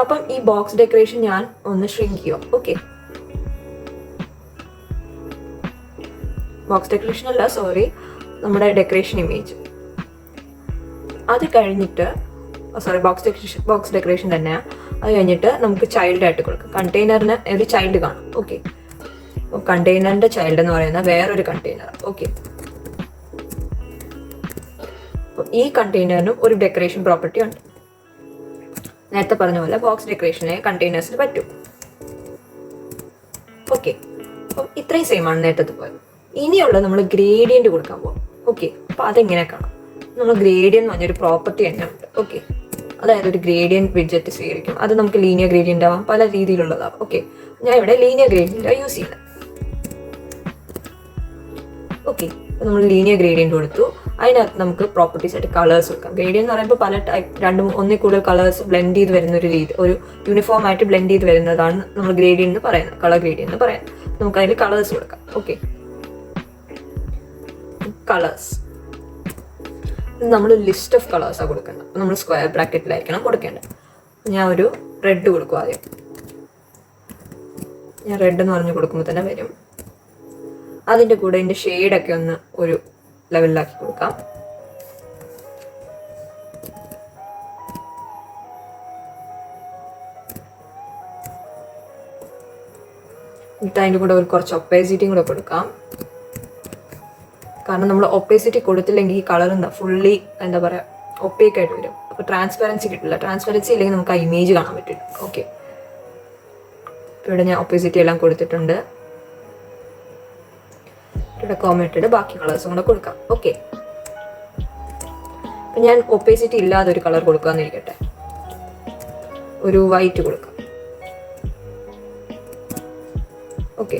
അപ്പം ഈ ബോക്സ് ഡെക്കറേഷൻ ഞാൻ ഒന്ന് ഷ്രിങ്ക് ചെയ്യാം. ഓക്കെ, ബോക്സ് ഡെക്കറേഷൻ അല്ല, സോറി, നമ്മുടെ ഡെക്കറേഷൻ ഇമേജ്. അത് കഴിഞ്ഞിട്ട് ബോക്സ് ഡെക്കറേഷൻ തന്നെയാണ്. അത് കഴിഞ്ഞിട്ട് നമുക്ക് ചൈൽഡ് ആയിട്ട് കൊടുക്കാം. കണ്ടെയ്നറിന് ഒരു ചൈൽഡ് കാണും. ഓക്കെ, കണ്ടെയ്നറിന്റെ ചൈൽഡ് എന്ന് പറയുന്ന വേറൊരു കണ്ടെയ്നർ. ഓക്കെ, ഈ കണ്ടെയ്നറിനും ഒരു ഡെക്കറേഷൻ പ്രോപ്പർട്ടി ഉണ്ട്. നേരത്തെ പറഞ്ഞ പോലെ ബോക്സ് ഡെക്കറേഷനെ കണ്ടെയ്നേഴ്സിന് പറ്റും. ഓക്കെ, അപ്പം ഇത്രയും സെയിം ആണ് നേരത്തെ പോലെ. ഇനിയുള്ള നമ്മൾ ഗ്രേഡിയന്റ് കൊടുക്കാൻ പോകും. ഓക്കെ, അപ്പം അതെങ്ങനെ കാണാം. നമ്മൾ ഗ്രേഡിയന്റ് എന്ന് പറഞ്ഞൊരു പ്രോപ്പർട്ടി തന്നെ ഉണ്ട്. ഓക്കെ, അതായത് ഒരു ഗ്രേഡിയന്റ് വിഡ്ജറ്റ് സ്വീകരിക്കും. അത് നമുക്ക് ലീനിയർ ഗ്രേഡിയന്റ് ആവാം, പല രീതിയിലുള്ളതാവാം. ഓക്കെ, ഞാൻ ഇവിടെ ലീനിയർ ഗ്രേഡിയന്റ് യൂസ് ചെയ്യുന്നത്. ഓക്കെ, അപ്പോൾ നമ്മൾ ലീനിയർ ഗ്രേഡിയന്റ് കൊടുത്തു. അതിനകത്ത് നമുക്ക് പ്രോപ്പർട്ടീസ് ആയിട്ട് കളേഴ്സ് കൊടുക്കാം. ഗ്രേഡിയന്റ് എന്ന് പറയുമ്പോൾ പല ടൈപ്പ് ഒന്നിൽ കൂടുതൽ കളേഴ്സ് ബ്ലെൻഡ് ചെയ്ത് വരുന്ന ഒരു രീതി, ഒരു യൂണിഫോം ആയിട്ട് ബ്ലെൻഡ് ചെയ്ത് വരുന്നതാണ് നമ്മൾ ഗ്രേഡിയന്റ് എന്ന് പറയുന്നത്, കളർ ഗ്രേഡിയന്റ് എന്ന് പറയുന്നത്. നമുക്ക് അതിൽ കളേഴ്സ് കൊടുക്കാം. ഓക്കെ, കളേഴ്സ് നമ്മൾ ലിസ്റ്റ് ഓഫ് കളേഴ്സാണ് കൊടുക്കേണ്ടത്. അപ്പോൾ നമ്മൾ സ്ക്വയർ ബ്രാക്കറ്റിലായിരിക്കണം കൊടുക്കേണ്ടത്. ഞാൻ ഒരു റെഡ് കൊടുക്കും ആദ്യം. ഞാൻ റെഡ് എന്ന് പറഞ്ഞ് കൊടുക്കുമ്പോൾ തന്നെ വരും. അതിൻ്റെ കൂടെ ഇതിൻ്റെ ഷെയ്ഡൊക്കെ ഒന്ന് ഒരു ലെവലിലാക്കി കൊടുക്കാം. എന്നിട്ട് അതിൻ്റെ കൂടെ ഒരു കുറച്ച് ഒപ്പേസിറ്റിയും കൂടെ കൊടുക്കാം. കാരണം നമ്മൾ ഒപ്പേസിറ്റി കൊടുത്തില്ലെങ്കിൽ ഈ കളർ ഫുള്ളി എന്താ പറയുക ഒപ്പേക്ക് ആയിട്ട് വരും. അപ്പോൾ ട്രാൻസ്പെറൻസി കിട്ടില്ല. ട്രാൻസ്പെറൻസി ഇല്ലെങ്കിൽ നമുക്ക് ആ ഇമേജ് കാണാൻ പറ്റില്ല. ഓക്കെ, ഇവിടെ ഞാൻ ഒപ്പേസിറ്റി എല്ലാം കൊടുത്തിട്ടുണ്ട്. ഇവിടെ കോമ ബാക്കി കളേഴ്സും കൂടെ കൊടുക്കാം. ഓക്കെ, അപ്പം ഞാൻ ഒപ്പേസിറ്റി ഇല്ലാതെ ഒരു കളർ കൊടുക്കാന്നിരിക്കട്ടെ, ഒരു വൈറ്റ് കൊടുക്കാം. ഓക്കെ,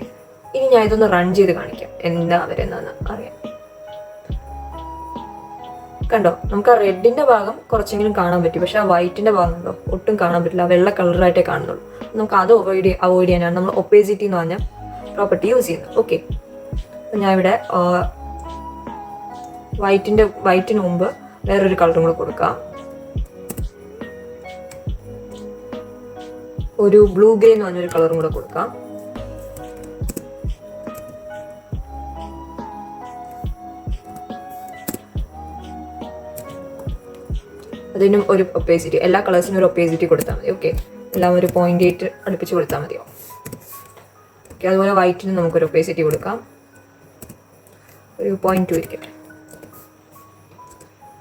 ഇനി ഞാൻ ഇതൊന്ന് റൺ ചെയ്ത് കാണിക്കാം എന്താ വരുന്നതെന്ന് അറിയാം. കണ്ടോ, നമുക്ക് ആ റെഡിന്റെ ഭാഗം കുറച്ചെങ്കിലും കാണാൻ പറ്റും, പക്ഷെ ആ വൈറ്റിന്റെ ഭാഗം ഉണ്ടോ ഒട്ടും കാണാൻ പറ്റില്ല. വെള്ള കളറായിട്ടേ കാണുന്നുള്ളൂ. നമുക്ക് അത് അവോയ്ഡ് ചെയ്യാനാണ് നമ്മൾ ഒപ്പേസിറ്റി എന്ന് പറഞ്ഞ പ്രോപ്പർട്ടി യൂസ് ചെയ്യുന്നത്. ഓക്കെ, അപ്പം ഞാൻ ഇവിടെ വൈറ്റിന് മുമ്പ് വേറൊരു കളറും കൂടെ കൊടുക്കാം. ഒരു ബ്ലൂ ഗ്രേ എന്ന് പറഞ്ഞൊരു കളറും കൂടെ കൊടുക്കാം. അതിനും ഒരു ഒപ്പേസിറ്റി, എല്ലാ കളേഴ്സിനും ഒരു ഒപ്പേസിറ്റി കൊടുത്താൽ മതി. ഓക്കെ, എല്ലാം ഒരു 0.8 അടുപ്പിച്ച് കൊടുത്താൽ മതിയോ. ഓക്കെ, അതുപോലെ വൈറ്റിന് നമുക്കൊരു ഒപ്പേസിറ്റി കൊടുക്കാം, ഒരു 0.2 ഇരിക്കട്ടെ.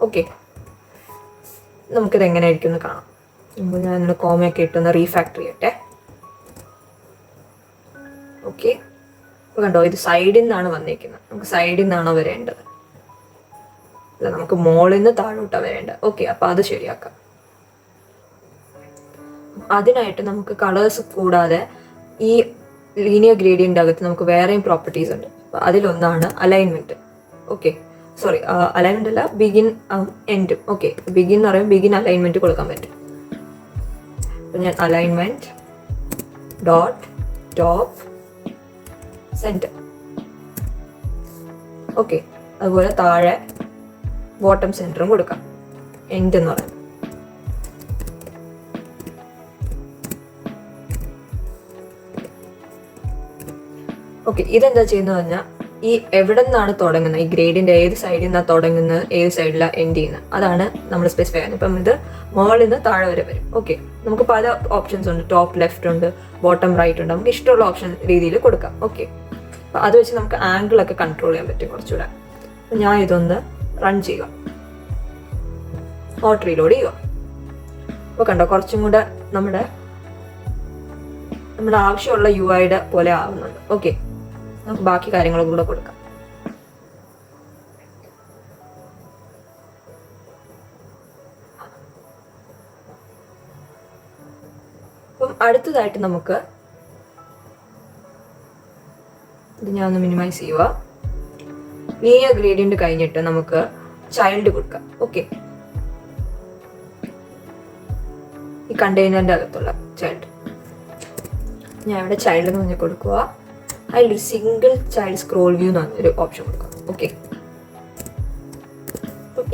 ഓക്കെ, നമുക്കിത് എങ്ങനെ ആയിരിക്കും എന്ന് കാണാം. ഞാൻ കോമയൊക്കെ ഇട്ടൊന്ന് റീഫാക്ടർ ചെയ്യട്ടെ. ഓക്കെ, കണ്ടോ, ഇത് സൈഡിൽ നിന്നാണ് വന്നിരിക്കുന്നത്. നമുക്ക് സൈഡിൽ നിന്നാണോ വരേണ്ടത്? അല്ല, നമുക്ക് മുകളിൽ നിന്ന് താഴോട്ടാണ് വരേണ്ടത്. ഓക്കെ, അപ്പോൾ അത് ശരിയാക്കാം. അതിനായിട്ട് നമുക്ക് കളേഴ്സ് കൂടാതെ ഈ ലീനിയർ ഗ്രേഡിയൻ്റ് അകത്ത് നമുക്ക് വേറെയും പ്രോപ്പർട്ടീസ് ഉണ്ട്. അതിലൊന്നാണ് അലൈൻമെൻറ്റ്. ഓക്കെ, സോറി, അലൈൻമെന്റ് അല്ല, ബിഗിൻ എൻഡും. ഓക്കെ, ബിഗിൻ എന്ന് പറയുമ്പോൾ ബിഗിൻ അലൈൻമെന്റ് കൊടുക്കാൻ പറ്റും. അപ്പം ഞാൻ alignment dot top centre. Okay, അതുപോലെ താഴെ ബോട്ടം സെൻറ്ററും കൊടുക്കാം. എൻഡ് എന്ന് പറയുന്നത്. ഓക്കെ, ഇതെന്താ ചെയ്യുന്നത് പറഞ്ഞാൽ ഈ എവിടെ നിന്നാണ് തുടങ്ങുന്നത്, ഈ ഗ്രേഡിൻ്റെ ഏത് സൈഡിൽ നിന്നാണ് തുടങ്ങുന്നത്, ഏത് സൈഡിലാണ് എൻഡ് ചെയ്യുന്നത്, അതാണ് നമ്മൾ സ്പെസിഫൈ ചെയ്യുന്നത്. ഇപ്പം ഇത് മുകളിൽ നിന്ന് താഴെ വരെ വരും. ഓക്കെ, നമുക്ക് പല ഓപ്ഷൻസ് ഉണ്ട്. ടോപ്പ് ലെഫ്റ്റ് ഉണ്ട്, ബോട്ടം റൈറ്റ് ഉണ്ട്. നമുക്ക് ഇഷ്ടമുള്ള ഓപ്ഷൻ രീതിയിൽ കൊടുക്കാം. ഓക്കെ, അപ്പം അത് വെച്ച് നമുക്ക് ആംഗിളൊക്കെ കൺട്രോൾ ചെയ്യാൻ പറ്റും കുറച്ചുകൂടെ. അപ്പം ഞാൻ ഇതൊന്ന് റൺ ചെയ്യുക, ഓട്ട് റീലോഡ് ചെയ്യുക. അപ്പോൾ കണ്ടോ, കുറച്ചും കൂടെ നമ്മുടെ ആവശ്യമുള്ള UI പോലെ ആവുന്നുണ്ട്. ഓക്കെ, നമുക്ക് ബാക്കി കാര്യങ്ങളും കൂടെ കൊടുക്കാം. അപ്പം അടുത്തതായിട്ട് നമുക്ക് ഇത് ഞാൻ ഒന്ന് മിനിമൈസ് ചെയ്യുക. ലീനിയർ ഗ്രേഡിയന്റ് കഴിഞ്ഞിട്ട് നമുക്ക് ചൈൽഡ് കൊടുക്കാം. ഓക്കെ, ഈ കണ്ടെയ്നറിന്റെ അകത്തുള്ള ചൈൽഡ് ഞാൻ ഇവിടെ ചൈൽഡ് എന്ന് പറഞ്ഞ് കൊടുക്കുക. അതിലൊരു സിംഗിൾ ചൈൽഡ് സ്ക്രോൾ വ്യൂ എന്ന് പറഞ്ഞൊരു ഓപ്ഷൻ കൊടുക്കാം. ഓക്കെ,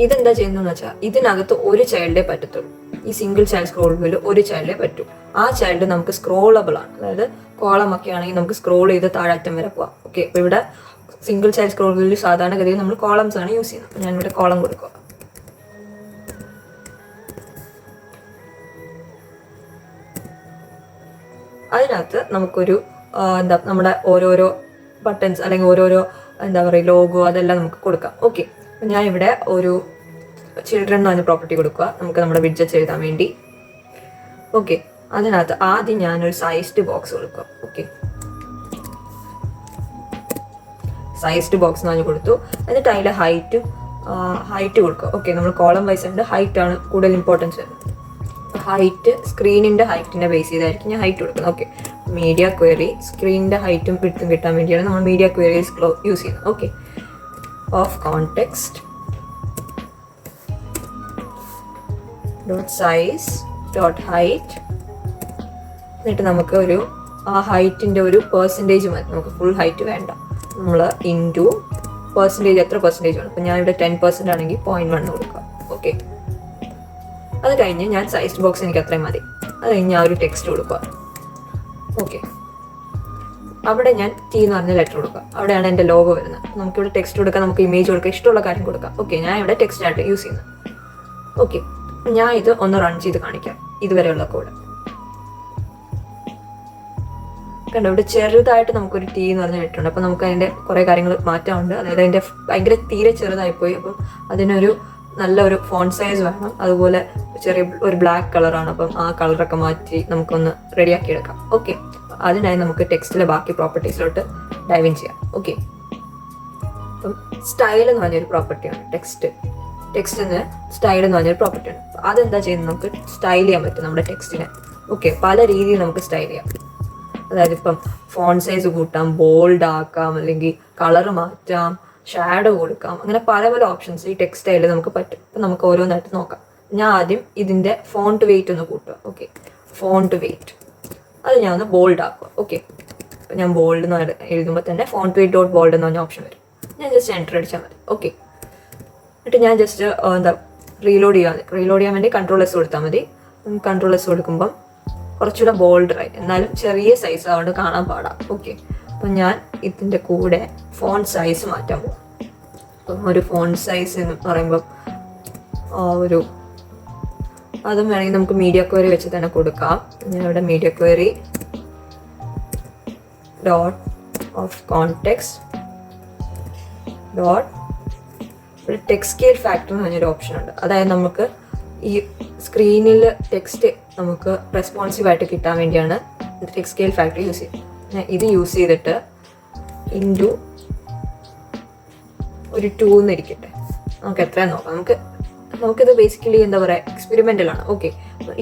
ഇതെന്താ ചെയ്യുന്നതെന്ന് വെച്ചാൽ ഇതിനകത്ത് ഒരു ചൈൽഡേ പറ്റത്തുള്ളൂ. ഈ സിംഗിൾ ചൈൽഡ് സ്ക്രോൾ വ്യൂവിൽ ഒരു ചൈൽഡേ പറ്റൂ. ആ ചൈൽഡ് നമുക്ക് സ്ക്രോളബിൾ ആണ്. അതായത് കോളം ഒക്കെ ആണെങ്കിൽ നമുക്ക് സ്ക്രോൾ ചെയ്ത് താഴറ്റം വരെ പോവാം. ഓക്കെ, അപ്പോൾ ഇവിടെ സിംഗിൾ ചൈൽഡ് സ്ക്രോൾ വ്യൂവിൽ സാധാരണഗതിയിൽ നമ്മൾ കോളംസ് ആണ് യൂസ് ചെയ്യുന്നത്. ഞാൻ ഇവിടെ കോളം കൊടുക്കുക. അതിനകത്ത് നമുക്കൊരു നമ്മുടെ ഓരോരോ ബട്ടൺസ് അല്ലെങ്കിൽ ഓരോരോ എന്താ പറയുക ലോഗോ അതെല്ലാം നമുക്ക് കൊടുക്കാം. ഓക്കെ, ഞാൻ ഇവിടെ ഒരു ചിൽഡ്രൻ എന്ന് പറഞ്ഞ പ്രോപ്പർട്ടി കൊടുക്കുക, നമുക്ക് നമ്മുടെ വിഡ്ജറ്റ്സ് എഴുതാൻ വേണ്ടി. ഓക്കെ, അതിനകത്ത് ആദ്യം ഞാനൊരു സൈസ്ഡ് ബോക്സ് കൊടുക്കുക. ഓക്കെ, സൈസ്ഡ് ബോക്സ് എന്ന് പറഞ്ഞ് കൊടുത്തു. എന്നിട്ട് അതിലെ ഹൈറ്റ് കൊടുക്കുക. ഓക്കെ, നമ്മൾ കോളം വൈസ് ഉണ്ട്, ഹൈറ്റ് ആണ് കൂടുതൽ ഇമ്പോർട്ടൻസ് വരുന്നത്. ഹൈറ്റ് സ്ക്രീനിൻ്റെ ഹൈറ്റിനെ ബേസ് ചെയ്തായിരിക്കും ഞാൻ ഹൈറ്റ് കൊടുക്കുന്നത്. ഓക്കെ, മീഡിയ ക്വയറി സ്ക്രീനിൻ്റെ ഹൈറ്റും വിഡ്ത്തും കിട്ടാൻ വേണ്ടിയാണ് നമ്മൾ മീഡിയ ക്വയറീസ് യൂസ് ചെയ്യുന്നത്. Okay, of context dot size dot height. എന്നിട്ട് നമുക്ക് ഒരു ആ ഹൈറ്റിൻ്റെ ഒരു പെർസെൻറ്റേജ് മതി, നമുക്ക് ഫുൾ ഹൈറ്റ് വേണ്ട. നമ്മൾ ഇൻറ്റു പെർസെൻറ്റേജ്, എത്ര പെർസെൻറ്റേജ് വേണം. അപ്പം ഞാൻ ഇവിടെ 10% ആണെങ്കിൽ 0.1 കൊടുക്കുക. ഓക്കെ, അത് കഴിഞ്ഞ് ഞാൻ സൈസ്ഡ് ബോക്സ് എനിക്ക് അത്രയും മതി. അത് കഴിഞ്ഞ് ഞാൻ ഒരു ടെക്സ്റ്റ് കൊടുക്കുക. ഓക്കെ, അവിടെ ഞാൻ T എന്ന് പറഞ്ഞ ലെറ്റർ കൊടുക്കുക. അവിടെയാണ് എൻ്റെ ലോഗോ വരുന്നത്. നമുക്കിവിടെ ടെക്സ്റ്റ് കൊടുക്കാം, നമുക്ക് ഇമേജ് കൊടുക്കാം, ഇഷ്ടമുള്ള കാര്യം കൊടുക്കാം. ഓക്കെ, ഞാൻ ഇവിടെ ടെക്സ്റ്റ് ആയിട്ട് യൂസ് ചെയ്യുന്നത്. ഓക്കെ, ഞാൻ ഇത് ഒന്ന് റൺ ചെയ്ത് കാണിക്കാം. ഇതുവരെയുള്ള കോഡ് കണ്ടോ, ഇവിടെ ചെറുതായിട്ട് നമുക്കൊരു T എന്ന് പറഞ്ഞ ലെറ്റർ ഉണ്ട്. അപ്പോൾ നമുക്ക് അതിൻ്റെ കുറേ കാര്യങ്ങൾ മാറ്റാറുണ്ട്. അതായത് അതിൻ്റെ ഭയങ്കര തീരെ ചെറുതായിപ്പോയി. അപ്പം അതിനൊരു നല്ലൊരു ഫോണ്ട് സൈസ് വേണം. അതുപോലെ ചെറിയ ഒരു ബ്ലാക്ക് കളറാണ്. അപ്പം ആ കളറൊക്കെ മാറ്റി നമുക്കൊന്ന് റെഡിയാക്കി എടുക്കാം. ഓക്കെ, അതിനായി നമുക്ക് ടെക്സ്റ്റിലെ ബാക്കി പ്രോപ്പർട്ടീസിലോട്ട് ഡൈവ് ഇൻ ചെയ്യാം. ഓക്കെ, അപ്പം സ്റ്റൈൽ എന്ന് പറഞ്ഞൊരു പ്രോപ്പർട്ടിയാണ് ടെക്സ്റ്റിന് സ്റ്റൈൽ എന്ന് പറഞ്ഞൊരു പ്രോപ്പർട്ടിയാണ്. അതെന്താ ചെയ്യുന്നത്, നമുക്ക് സ്റ്റൈൽ ചെയ്യാൻ പറ്റും നമ്മുടെ ടെക്സ്റ്റിനെ. ഓക്കെ, പല രീതിയിൽ നമുക്ക് സ്റ്റൈൽ ചെയ്യാം. അതായത് ഇപ്പം ഫോണ്ട് സൈസ് കൂട്ടാം, ബോൾഡ് ആക്കാം, അല്ലെങ്കിൽ കളർ മാറ്റാം, ഷാഡോ കൊടുക്കാം. അങ്ങനെ പല പല ഓപ്ഷൻസ് ഈ ടെക്സ്റ്റൈലിൽ നമുക്ക് പറ്റും. അപ്പം നമുക്ക് ഓരോന്നായിട്ട് നോക്കാം. ഞാൻ ആദ്യം ഇതിൻ്റെ ഫോണ്ട് വെയിറ്റ് ഒന്ന് കൂട്ടുക. ഓക്കെ, ഫോണ്ട് വെയിറ്റ് അത് ഞാൻ ഒന്ന് ബോൾഡ് ആക്കുക. ഓക്കെ, അപ്പം ഞാൻ ബോൾഡ് എന്ന് എഴുതുമ്പോൾ തന്നെ ഫോണ്ട് വെയിറ്റ് ഡോട്ട് ബോൾഡ് എന്ന് പറഞ്ഞ ഓപ്ഷൻ വരും. ഞാൻ ജസ്റ്റ് എൻ്റർ അടിച്ചാൽ മതി. ഓക്കെ, എന്നിട്ട് ഞാൻ ജസ്റ്റ് റീലോഡ് ചെയ്യാൻ വേണ്ടി Ctrl+S കൊടുത്താൽ മതി. Ctrl+S കൊടുക്കുമ്പം കുറച്ചുകൂടെ ബോൾഡറായി, എന്നാലും ചെറിയ സൈസ് അതുകൊണ്ട് കാണാൻ പാടാം. ഓക്കെ, അപ്പം ഞാൻ ഇതിൻ്റെ കൂടെ ഫോണ്ട് സൈസ് മാറ്റാൻ പോകും. അപ്പം ഒരു ഫോണ്ട് സൈസ് എന്ന് പറയുമ്പം അതും വേണമെങ്കിൽ നമുക്ക് മീഡിയ ക്വയറി വെച്ച് തന്നെ കൊടുക്കാം. ഞാൻ ഇവിടെ media query dot of context dot ഒരു ടെക്സ്റ്റ് സ്കെയിൽ ഫാക്ടർ എന്ന് പറഞ്ഞൊരു ഓപ്ഷൻ ഉണ്ട്. അതായത് നമുക്ക് ഈ സ്ക്രീനിൽ ടെക്സ്റ്റ് നമുക്ക് റെസ്പോൺസീവായിട്ട് കിട്ടാൻ വേണ്ടിയാണ് ടെക്സ്റ്റ് സ്കെയിൽ ഫാക്ടർ യൂസ് ചെയ്യുന്നത്. ഇത് യൂസ് ചെയ്തിട്ട് ഇൻറ്റു ഒരു 2 എന്നിരിക്കട്ടെ. നമുക്ക് എത്രയാന്ന് നോക്കാം. നമുക്കിത് ബേസിക്കലി എന്താ പറയുക, എക്സ്പെരിമെൻ്റലാണ്. ഓക്കെ,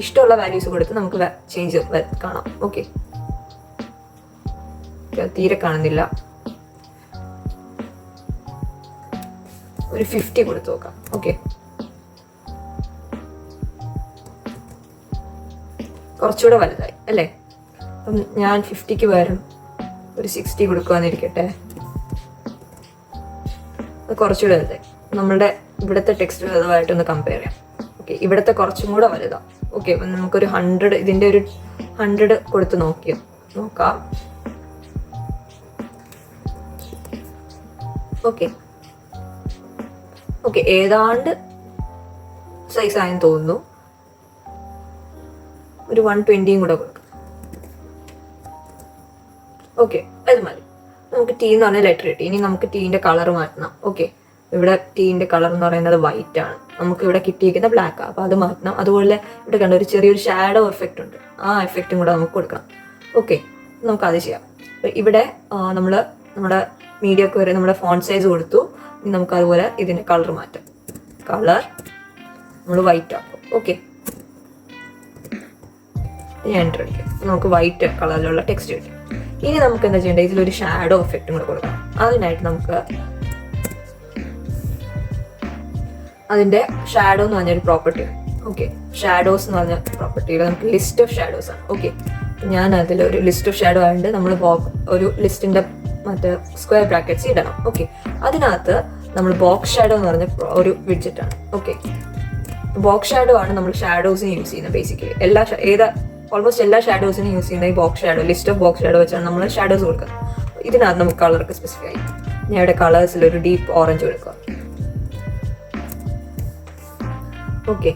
ഇഷ്ടമുള്ള വാല്യൂസ് കൊടുത്ത് നമുക്ക് ചേഞ്ച് കാണാം. ഓക്കെ, തീരെ കാണുന്നില്ല. ഒരു 50 കൊടുത്ത് നോക്കാം. ഓക്കെ, കുറച്ചുകൂടെ വലുതായി അല്ലേ? അപ്പം ഞാൻ 50ക്ക് പകരം ഒരു 60 കൊടുക്കുവാന്നിരിക്കട്ടെ. അത് കുറച്ചുകൂടെ വലുതായി. നമ്മളുടെ ഇവിടുത്തെ ടെക്സ്റ്റ് അതുമായിട്ടൊന്ന് കമ്പയർ ചെയ്യാം. ഓക്കെ, ഇവിടുത്തെ കുറച്ചും കൂടെ വലുതാണ്. ഓക്കെ, അപ്പം നമുക്കൊരു 100, ഇതിൻ്റെ ഒരു 100 കൊടുത്ത് നോക്കാം. ഓക്കെ, ഏതാണ്ട് സൈസ് ആയെന്ന് തോന്നുന്നു. ഒരു 120 കൂടെ കൊടുക്കാം. ഓക്കെ, അത് മതി. നമുക്ക് ടി എന്ന് പറഞ്ഞ ലെറ്റർ കിട്ടി. ഇനി നമുക്ക് ടീൻ്റെ കളർ മാറ്റണം. ഓക്കെ, ഇവിടെ ടീൻ്റെ കളർ എന്ന് പറയുന്നത് വൈറ്റ് ആണ്. നമുക്ക് ഇവിടെ കിട്ടിയിരിക്കുന്ന ബ്ലാക്ക് ആണ്. അപ്പോൾ അത് മാറ്റണം. അതുപോലെ ഇവിടെ കണ്ട ഒരു ചെറിയൊരു ഷാഡോ എഫക്റ്റ് ഉണ്ട്. ആ എഫക്റ്റും കൂടെ നമുക്ക് കൊടുക്കണം. ഓക്കെ, നമുക്കത് ചെയ്യാം. അപ്പോൾ ഇവിടെ നമ്മൾ നമ്മുടെ മീഡിയക്ക് വരെ നമ്മുടെ ഫോണ്ട് സൈസ് കൊടുത്തു. ഇനി നമുക്ക് അതുപോലെ ഇതിൻ്റെ കളർ മാറ്റാം. കളർ നമ്മൾ വൈറ്റ് ആക്കും. ഓക്കെ, ഞാൻ എൻ്റർ അടിക്കും. നമുക്ക് വൈറ്റ് കളറിലുള്ള ടെക്സ്റ്റ് കിട്ടും. ഇനി നമുക്ക് എന്താ ചെയ്യേണ്ടത്, ഇതിലൊരു ഷാഡോ എഫക്റ്റും കൂടെ കൊടുക്കണം. അതിനായിട്ട് നമുക്ക് അതിൻ്റെ ഷാഡോ എന്ന് പറഞ്ഞൊരു പ്രോപ്പർട്ടി ആണ്. ഓക്കെ, ഷാഡോസ് എന്ന് പറഞ്ഞ പ്രോപ്പർട്ടിയിൽ നമുക്ക് ലിസ്റ്റ് ഓഫ് ഷാഡോസ് ആണ്. ഓക്കെ, ഞാൻ അതിലൊരു ലിസ്റ്റ് ഓഫ് ഷാഡോ ആയതുകൊണ്ട് നമ്മൾ ഒരു ലിസ്റ്റിൻ്റെ മറ്റേ സ്ക്വയർ ബ്രാക്കറ്റ്സ് ഇടണം. ഓക്കെ, അതിനകത്ത് നമ്മൾ ബോക്സ് ഷാഡോ എന്ന് പറഞ്ഞ ഒരു വിഡ്ജറ്റാണ്. ഓക്കെ, ബോക്സ് ഷാഡോ ആണ് നമ്മൾ ഷാഡോസിന് യൂസ് ചെയ്യുന്നത്. ബേസിക്കലി ഓൾമോസ്റ്റ് എല്ലാ ഷാഡോസിനും യൂസ് ചെയ്യുന്ന ഈ box shadow, list of box shadow വെച്ചാണ് നമ്മൾ ഷാഡോസ് കൊടുക്കുന്നത്. ഇതിനകത്ത് നമുക്ക് കളർക്ക് സ്പെസിഫൈ ആയി. ഞാൻ ഇവിടെ കളേഴ്സിൽ ഒരു ഡീപ്പ് ഓറഞ്ച് കൊടുക്കുക. ഓക്കെ,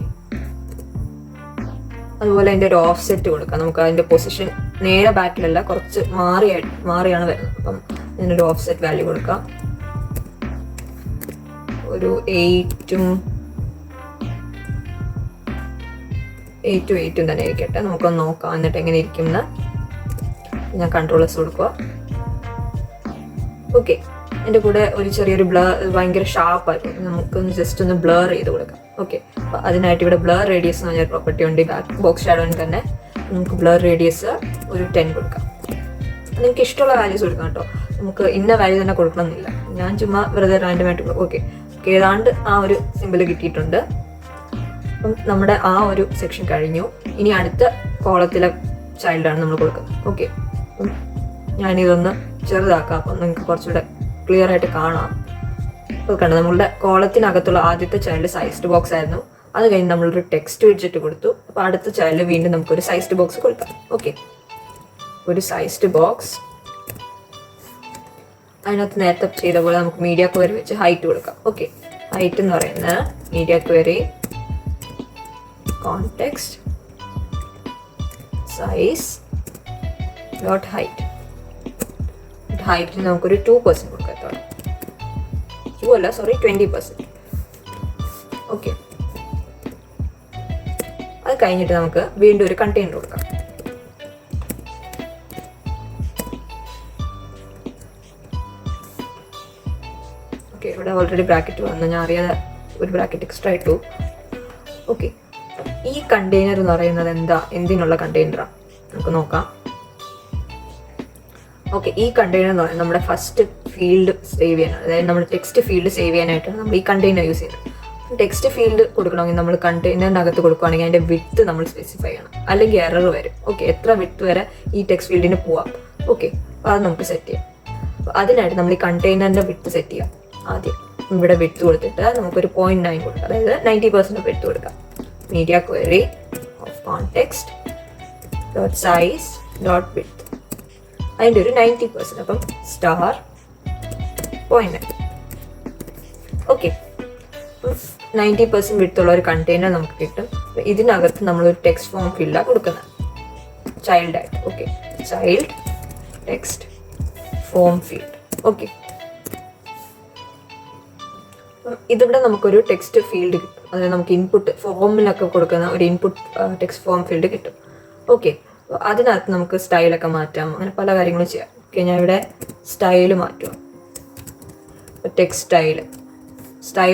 അതുപോലെ അതിൻ്റെ ഒരു ഓഫ് സെറ്റ് കൊടുക്കാം. നമുക്ക് അതിൻ്റെ പൊസിഷൻ നേരെ ബാക്കിലല്ല, കുറച്ച് മാറിയാണ് വരുന്നത്. അപ്പം ഞാനൊരു ഓഫ് സെറ്റ് വാല്യൂ കൊടുക്കാം. ഒരു 8 തന്നെ ഇരിക്കട്ടെ. നമുക്കൊന്ന് നോക്കാം എന്നിട്ട് എങ്ങനെ ഇരിക്കുമെന്ന്. ഞാൻ കൺട്രോളേഴ്സ് കൊടുക്കുക. ഓക്കെ, എൻ്റെ കൂടെ ഒരു ചെറിയൊരു ഭയങ്കര ഷാർപ്പായിരുന്നു. നമുക്കൊന്ന് ജസ്റ്റ് ഒന്ന് ബ്ലർ ചെയ്ത് കൊടുക്കാം. ഓക്കെ, അപ്പോൾ അതിനായിട്ട് ഇവിടെ ബ്ലർ റേഡിയസ് എന്ന് പറഞ്ഞൊരു പ്രോപ്പർട്ടി ഉണ്ട്. ബോക്സ് ഷാഡോന് തന്നെ നമുക്ക് ബ്ലർ റേഡിയസ് ഒരു 10 കൊടുക്കാം. നിങ്ങൾക്ക് ഇഷ്ടമുള്ള വാല്യൂസ് കൊടുക്കാം കേട്ടോ. നമുക്ക് ഇന്ന വാല്യൂ തന്നെ കൊടുക്കണമെന്നില്ല. ഞാൻ ചുമ്മാ വെറുതെ റാൻഡമായിട്ട് കൊടുക്കും. ഓക്കെ, ഏതാണ്ട് ആ ഒരു സിമ്പിൾ കിട്ടിയിട്ടുണ്ട്. അപ്പം നമ്മുടെ ആ ഒരു സെക്ഷൻ കഴിഞ്ഞു. ഇനി അടുത്ത കോളത്തിലെ ചൈൽഡാണ് നമ്മൾ കൊടുക്കുന്നത്. ഓക്കെ, അപ്പം ഞാനിതൊന്ന് ചെറുതാക്കാം. അപ്പം നിങ്ങൾക്ക് കുറച്ചുകൂടെ ക്ലിയർ ആയിട്ട് കാണാം. അപ്പോൾ കണ്ടു, നമ്മളുടെ കോളത്തിനകത്തുള്ള ആദ്യത്തെ ചൈൽഡ് സൈസ്ഡ് ബോക്സ് ആയിരുന്നു. അത് കഴിഞ്ഞ് നമ്മളൊരു ടെക്സ്റ്റ് വിഡ്ജറ്റ് കൊടുത്തു. അപ്പോൾ അടുത്ത ചൈൽഡ് വീണ്ടും നമുക്കൊരു സൈസ്ഡ് ബോക്സ് കൊടുക്കാം. ഓക്കെ, ഒരു സൈസ്ഡ് ബോക്സ്. അതിനകത്ത് നേരത്തെ ചെയ്ത പോലെ നമുക്ക് മീഡിയ ക്വയറി വെച്ച് ഹൈറ്റ് കൊടുക്കാം. ഓക്കെ, ഹൈറ്റ് എന്ന് പറയുന്നത് media query context size dot height. ഹൈറ്റിന് നമുക്കൊരു 2% കൊടുക്കാം. 20%. ഓക്കെ, അത് കഴിഞ്ഞിട്ട് നമുക്ക് വീണ്ടും ഒരു കണ്ടെയ്നർ കൊടുക്കാം. ഓക്കെ, ഇവിടെ ഓൾറെഡി ബ്രാക്കറ്റ് വന്നു. ഞാൻ അറിയാതെ ഒരു ബ്രാക്കറ്റ് എക്സ്ട്രാ ഇട്ടു. ഓക്കെ, ഈ കണ്ടെയ്നർ എന്ന് പറയുന്നത് എന്തിനുള്ള കണ്ടെയ്നറാണ് നമുക്ക് നോക്കാം. ഓക്കെ, ഈ കണ്ടെയ്നർ എന്ന് പറയുന്നത് നമ്മുടെ ഫസ്റ്റ് ഫീൽഡ് സേവ് ചെയ്യാനാണ്. അതായത് നമ്മുടെ ടെക്സ്റ്റ് ഫീൽഡ് സേവ് ചെയ്യാനായിട്ടാണ് നമ്മൾ ഈ കണ്ടെയ്നർ യൂസ് ചെയ്യുന്നത്. ടെക്സ്റ്റ് ഫീൽഡ് കൊടുക്കണമെങ്കിൽ നമ്മൾ കണ്ടെയ്നറിനകത്ത് കൊടുക്കുകയാണെങ്കിൽ അതിൻ്റെ വിഡ്ത്ത് നമ്മൾ സ്പെസിഫൈ ചെയ്യണം, അല്ലെങ്കിൽ എറർ വരും. ഓക്കെ, എത്ര വിഡ്ത്ത് വരെ ഈ ടെക്സ്റ്റ് ഫീൽഡിന് പോവാം. ഓക്കെ, അപ്പോൾ അത് നമുക്ക് സെറ്റ് ചെയ്യാം. അപ്പോൾ അതിനായിട്ട് നമ്മൾ ഈ കണ്ടെയ്നറിൻ്റെ വിഡ്ത്ത് സെറ്റ് ചെയ്യാം. ആദ്യം ഇവിടെ വിഡ്ത്ത് കൊടുത്തിട്ട് നമുക്കൊരു 0.9 കൊടുക്കാം. അതായത് 90% വിഡ്ത്ത് കൊടുക്കാം. media query of context dot size dot width അതിൻ്റെ ഒരു 90%. അപ്പം സ്റ്റാർ 0.9. ഓക്കെ, 90% വിഡ്ത്തുള്ള ഒരു കണ്ടെയ്നർ നമുക്ക് കിട്ടും. ഇതിനകത്ത് നമ്മളൊരു ടെക്സ്റ്റ് ഫോം ഫീൽഡാണ് കൊടുക്കുന്നത്, ചൈൽഡായിട്ട്. Okay, child text form field. Okay, ഇതിവിടെ നമുക്കൊരു ടെക്സ്റ്റ് ഫീൽഡ് കിട്ടും. അതായത് നമുക്ക് ഇൻപുട്ട് ഫോമിലൊക്കെ കൊടുക്കുന്ന ഒരു ഇൻപുട്ട് ടെക്സ്റ്റ് ഫോം ഫീൽഡ് കിട്ടും. ഓക്കെ, അതിനകത്ത് നമുക്ക് സ്റ്റൈലൊക്കെ മാറ്റാം, അങ്ങനെ പല കാര്യങ്ങളും ചെയ്യാം. ഓക്കെ, ഞാൻ ഇവിടെ സ്റ്റൈൽ മാറ്റുക. ടെക്സ്റ്റൈൽ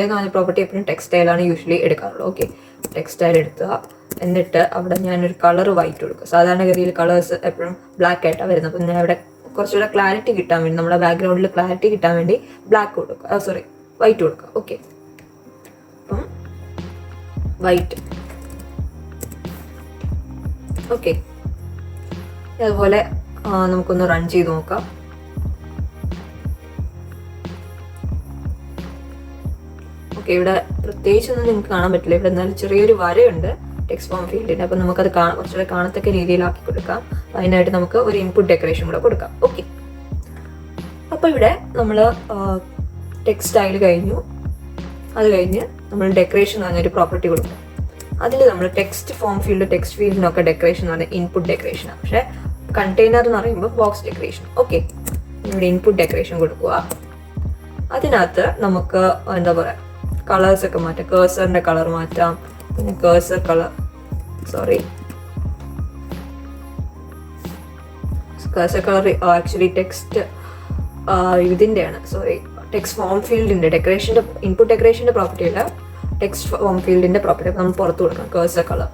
എന്ന് പറഞ്ഞ പ്രോപ്പർട്ടി എപ്പോഴും ടെക്സ്റ്റൈലാണ് യൂഷ്വലി എടുക്കാറുള്ളത്. ഓക്കെ, ടെക്സ്റ്റൈൽ എടുക്കുക. എന്നിട്ട് അവിടെ ഞാനൊരു കളർ വൈറ്റ് കൊടുക്കുക. സാധാരണഗതിയിൽ കളേഴ്സ് എപ്പോഴും ബ്ലാക്ക് ആയിട്ടാണ് വരുന്നത്. അപ്പം ഞാൻ ഇവിടെ കുറച്ചുകൂടെ ക്ലാരിറ്റി കിട്ടാൻ വേണ്ടി, നമ്മുടെ ബാക്ക്ഗ്രൗണ്ടിൽ ക്ലാരിറ്റി കിട്ടാൻ വേണ്ടി ബ്ലാക്ക് കൊടുക്കുക, വൈറ്റ് കൊടുക്കുക. ഓക്കെ, അപ്പം വൈറ്റ്. ഓക്കെ, അതുപോലെ നമുക്കൊന്ന് റൺ ചെയ്ത് നോക്കാം. ഓക്കെ, ഇവിടെ പ്രത്യേകിച്ചൊന്നും നിങ്ങൾക്ക് കാണാൻ പറ്റില്ല. ഇവിടെ എന്നാലും ചെറിയൊരു വരയുണ്ട് ടെക്സ്റ്റ് ഫോം ഫീൽഡിന്. അപ്പം നമുക്കത് കുറച്ചുകൂടെ കാണത്തക്ക രീതിയിലാക്കി കൊടുക്കാം. അതിനായിട്ട് നമുക്ക് ഒരു ഇൻപുട്ട് ഡെക്കറേഷൻ കൂടെ കൊടുക്കാം. ഓക്കെ, അപ്പോൾ ഇവിടെ നമ്മൾ ടെക്സ്റ്റൈൽ കഴിഞ്ഞു. അത് കഴിഞ്ഞ് നമ്മൾ ഡെക്കറേഷൻ എന്ന് പറഞ്ഞൊരു പ്രോപ്പർട്ടി കൊടുക്കും. അതിൽ നമ്മൾ ടെക്സ്റ്റ് ഫീൽഡിനൊക്കെ ഡെക്കറേഷൻ എന്ന് പറഞ്ഞാൽ ഇൻപുട്ട് ഡെക്കറേഷനാണ്. പക്ഷേ കണ്ടെയ്നർ എന്ന് പറയുമ്പോൾ ബോക്സ് ഡെക്കറേഷൻ. ഓക്കെ, ഇവിടെ ഇൻപുട്ട് ഡെക്കറേഷൻ കൊടുക്കുക. അതിനകത്ത് നമുക്ക് എന്താ പറയുക, കളേഴ്സൊക്കെ മാറ്റാം. കേഴ്സറിൻ്റെ കളർ മാറ്റാം. പിന്നെ കേഴ്സർ കളർ ആക്ച്വലി ടെക്സ്റ്റ് ഇതിൻ്റെയാണ്. ടെക്സ്റ്റ് ഫോം ഫീൽഡിൻ്റെ ഇൻപുട്ട് ഡെക്കറേഷൻ്റെ പ്രോപ്പർട്ടി അല്ല, ടെക്സ്റ്റ് ഫോം ഫീൽഡിൻ്റെ പ്രോപ്പർട്ടി നമ്മൾ പുറത്ത് കൊടുക്കാം. കേഴ്സർ കളർ.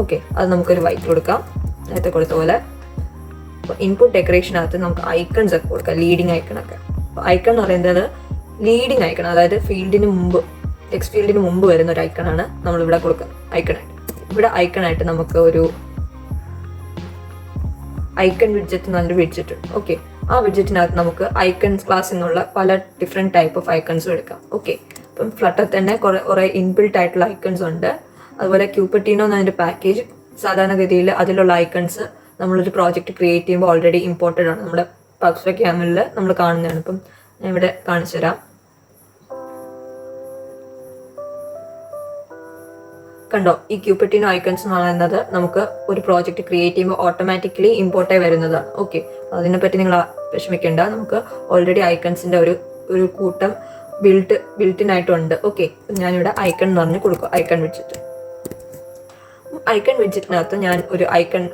ഓക്കെ, അത് നമുക്കൊരു വൈറ്റ് കൊടുക്കാം, നേരത്തെ കൊടുത്ത പോലെ. അപ്പോൾ ഇൻപുട്ട് ഡെക്കറേഷനകത്ത് നമുക്ക് ഐക്കൺസ് ഒക്കെ കൊടുക്കാം, ലീഡിങ് ഐക്കണൊക്കെ. അപ്പോൾ ഐക്കൺ എന്ന് പറയുന്നത് ലീഡിങ് ഐക്കൺ, അതായത് ടെക്സ്റ്റ് ഫീൽഡിന് മുമ്പ് വരുന്ന ഒരു ഐക്കണാണ് നമ്മളിവിടെ കൊടുക്കുന്നത് ഐക്കണായിട്ട്. ഇവിടെ ഐക്കണായിട്ട് നമുക്ക് ഒരു ഐക്കൺ വിഡ്ജറ്റ് എന്നൊരു വിഡ്ജറ്റ് ഉണ്ട്. ഓക്കെ, ആ വിഡ്ജറ്റിനകത്ത് നമുക്ക് ഐക്കൺസ് ക്ലാസ്സിൽ നിന്നുള്ള പല ഡിഫറെൻറ്റ് ടൈപ്പ് ഓഫ് ഐക്കൺസും എടുക്കാം. ഓക്കെ, അപ്പം ഫ്ലട്ടർ തന്നെ കുറേ ഇൻബിൽട്ട് ആയിട്ടുള്ള ഐക്കൺസ് ഉണ്ട്. അതുപോലെ ക്യൂപ്പർട്ടിനോ എന്നതിൻ്റെ പാക്കേജ്, സാധാരണഗതിയിൽ അതിലുള്ള ഐക്കൺസ് നമ്മളൊരു പ്രോജക്റ്റ് ക്രിയേറ്റ് ചെയ്യുമ്പോൾ ഓൾറെഡി ഇമ്പോർട്ടൻ്റ് ആണ്. നമ്മുടെ പബ്സ്പെക് ക്യാമിൽ നമ്മൾ കാണുന്നതാണ്. ഇപ്പം ഞാൻ ഇവിടെ കാണിച്ചു തരാം. കണ്ടോ, ഈ ക്യൂപ്പർട്ടിനോ ഐക്കൺസ് എന്ന് പറയുന്നത് നമുക്ക് ഒരു പ്രോജക്റ്റ് ക്രിയേറ്റ് ചെയ്യുമ്പോൾ ഓട്ടോമാറ്റിക്കലി ഇമ്പോർട്ടായി വരുന്നതാണ്. ഓക്കെ, അതിനെപ്പറ്റി നിങ്ങൾ വിഷമിക്കേണ്ട. നമുക്ക് ഓൾറെഡി ഐക്കൺസിൻ്റെ ഒരു കൂട്ടം ബിൽറ്റിനായിട്ടുണ്ട്. ഓക്കെ, ഞാനിവിടെ ഐക്കൺ എന്ന് പറഞ്ഞ് കൊടുക്കും, ഐക്കൺ വിഡ്ജറ്റ്. ഐക്കൺ വിഡ്ജറ്റിനകത്ത് ഞാൻ ഒരു ഐക്കൺ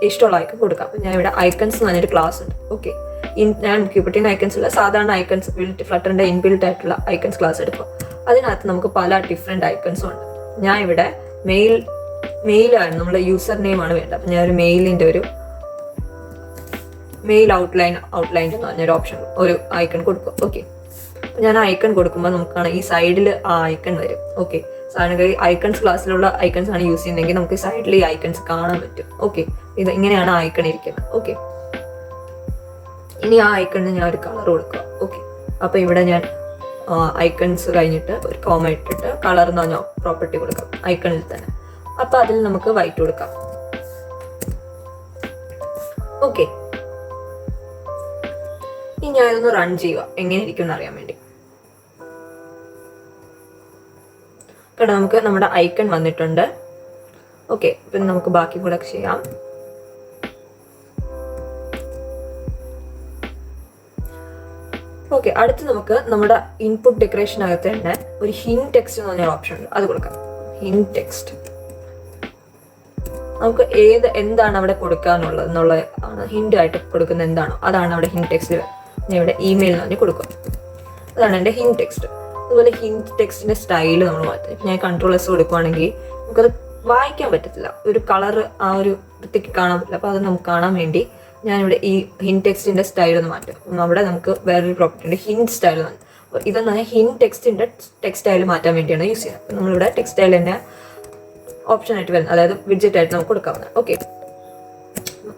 ഇഷ്ടമുള്ള ഐക്കൺ കൊടുക്കാം. അപ്പം ഞാൻ ഇവിടെ ഐക്കൺസ് എന്ന് പറഞ്ഞൊരു ക്ലാസ് ഉണ്ട്. ഓക്കെ, ഞാൻ ക്യൂപ്പർട്ടിനോ ഐക്കൺസ് ഉള്ള സാധാരണ ഐക്കൺസ് ഫ്ലട്ടറിൻ്റെ ഇൻബിൽറ്റ് ആയിട്ടുള്ള ഐക്കൺസ് ക്ലാസ് എടുക്കും. അതിനകത്ത് നമുക്ക് പല ഡിഫറെൻറ്റ് ഐക്കൺസും ഉണ്ട്. ഞാൻ ഇവിടെ മെയിലാണ്, നമ്മുടെ യൂസർ നെയിമാണ് വേണ്ടത്. അപ്പം ഞാനൊരു മെയിൽ ഔട്ട്ലൈൻ എന്ന് പറഞ്ഞൊരു ഓപ്ഷൻ, ഒരു ഐക്കൺ കൊടുക്കും. ഓക്കെ, അപ്പം ഞാൻ ഐക്കൺ കൊടുക്കുമ്പോൾ നമുക്ക് കാണാം ഈ സൈഡിൽ ആ ഐക്കൺ വരും. ഓക്കെ, സാധാരണ ഐക്കൺസ് ക്ലാസ്സിലുള്ള ഐക്കൺസ് ആണ് യൂസ് ചെയ്യുന്നതെങ്കിൽ നമുക്ക് സൈഡിൽ ഈ ഐക്കൺസ് കാണാൻ പറ്റും. ഓക്കെ, ഇങ്ങനെയാണ് ഐക്കൺ ഇരിക്കുന്നത്. ഓക്കെ, ഇനി ആ ഐക്കണിന് ഞാൻ ഒരു കളർ കൊടുക്കുക. ഓക്കെ, അപ്പോൾ ഇവിടെ ഞാൻ ഐക്കൺസ് കഴിഞ്ഞിട്ട് ഒരു കോമ ഇട്ടിട്ട് കളർ എന്ന് പറഞ്ഞ പ്രോപ്പർട്ടി കൊടുക്കാം ഐക്കണിൽ തന്നെ. അപ്പോൾ അതിൽ നമുക്ക് വൈറ്റ് കൊടുക്കാം. ഓക്കെ, ഇനി ഞാനൊന്ന് റൺ ചെയ്യുക, എങ്ങനെ ഇരിക്കും എന്ന് അറിയാൻ വേണ്ടി. കാരണം നമുക്ക് നമ്മുടെ ഐക്കൺ വന്നിട്ടുണ്ട്. ഓക്കെ, പിന്നെ നമുക്ക് ബാക്കി കൂടെ ചെയ്യാം. ഓക്കെ, അടുത്ത് നമുക്ക് നമ്മുടെ ഇൻപുട്ട് ഡെക്കറേഷനകത്ത് തന്നെ ഒരു ഹിന്റ് ടെക്സ്റ്റ് എന്ന് പറഞ്ഞൊരു ഓപ്ഷൻ ഉണ്ട്, അത് കൊടുക്കാം. ഹിന്റ് ടെക്സ്റ്റ് നമുക്ക് എന്താണ് അവിടെ കൊടുക്കാന്നുള്ളത് ആണ്. ഹിന്റ് ആയിട്ട് കൊടുക്കുന്ന എന്താണോ അതാണ് അവിടെ ഹിന്റ് ടെക്സ്റ്റ്. ഞാൻ ഇവിടെ ഇമെയിൽ എന്ന് പറഞ്ഞ് കൊടുക്കും. അതാണ് എൻ്റെ ഹിന്റ് ടെക്സ്റ്റ്. അതുപോലെ ഹിന്റ് ടെക്സ്റ്റിന്റെ സ്റ്റൈല് നമ്മൾ മാറ്റും. ഞാൻ Ctrl+S കൊടുക്കുവാണെങ്കിൽ നമുക്കത് വായിക്കാൻ പറ്റത്തില്ല, ഒരു കളർ ആ ഒരു വൃത്തിക്ക് കാണാൻ പറ്റില്ല. അപ്പോൾ അത് നമുക്ക് കാണാൻ വേണ്ടി ഞാനിവിടെ ഈ ഹിന്റ് ടെക്സ്റ്റിന്റെ സ്റ്റൈൽ ഒന്ന് മാറ്റും. അവിടെ നമുക്ക് വേറൊരു പ്രോപ്പർട്ടി ഉണ്ട്, ഹിന്റ് സ്റ്റൈൽ എന്ന്. അപ്പോൾ ഇതെന്ന് പറഞ്ഞാൽ ഹിന്റ് ടെക്സ്റ്റിന്റെ ടെക്സ്റ്റൈൽ മാറ്റാൻ വേണ്ടിയാണ് യൂസ് ചെയ്യുന്നത്. അപ്പോൾ നമ്മളിവിടെ ടെക്സ്റ്റൈൽ തന്നെ ഓപ്ഷൻ ആയിട്ട് വരുന്നത്, അതായത് വിഡ്ജറ്റ് ആയിട്ട് നമുക്ക് കൊടുക്കാവുന്നത്. ഓക്കെ,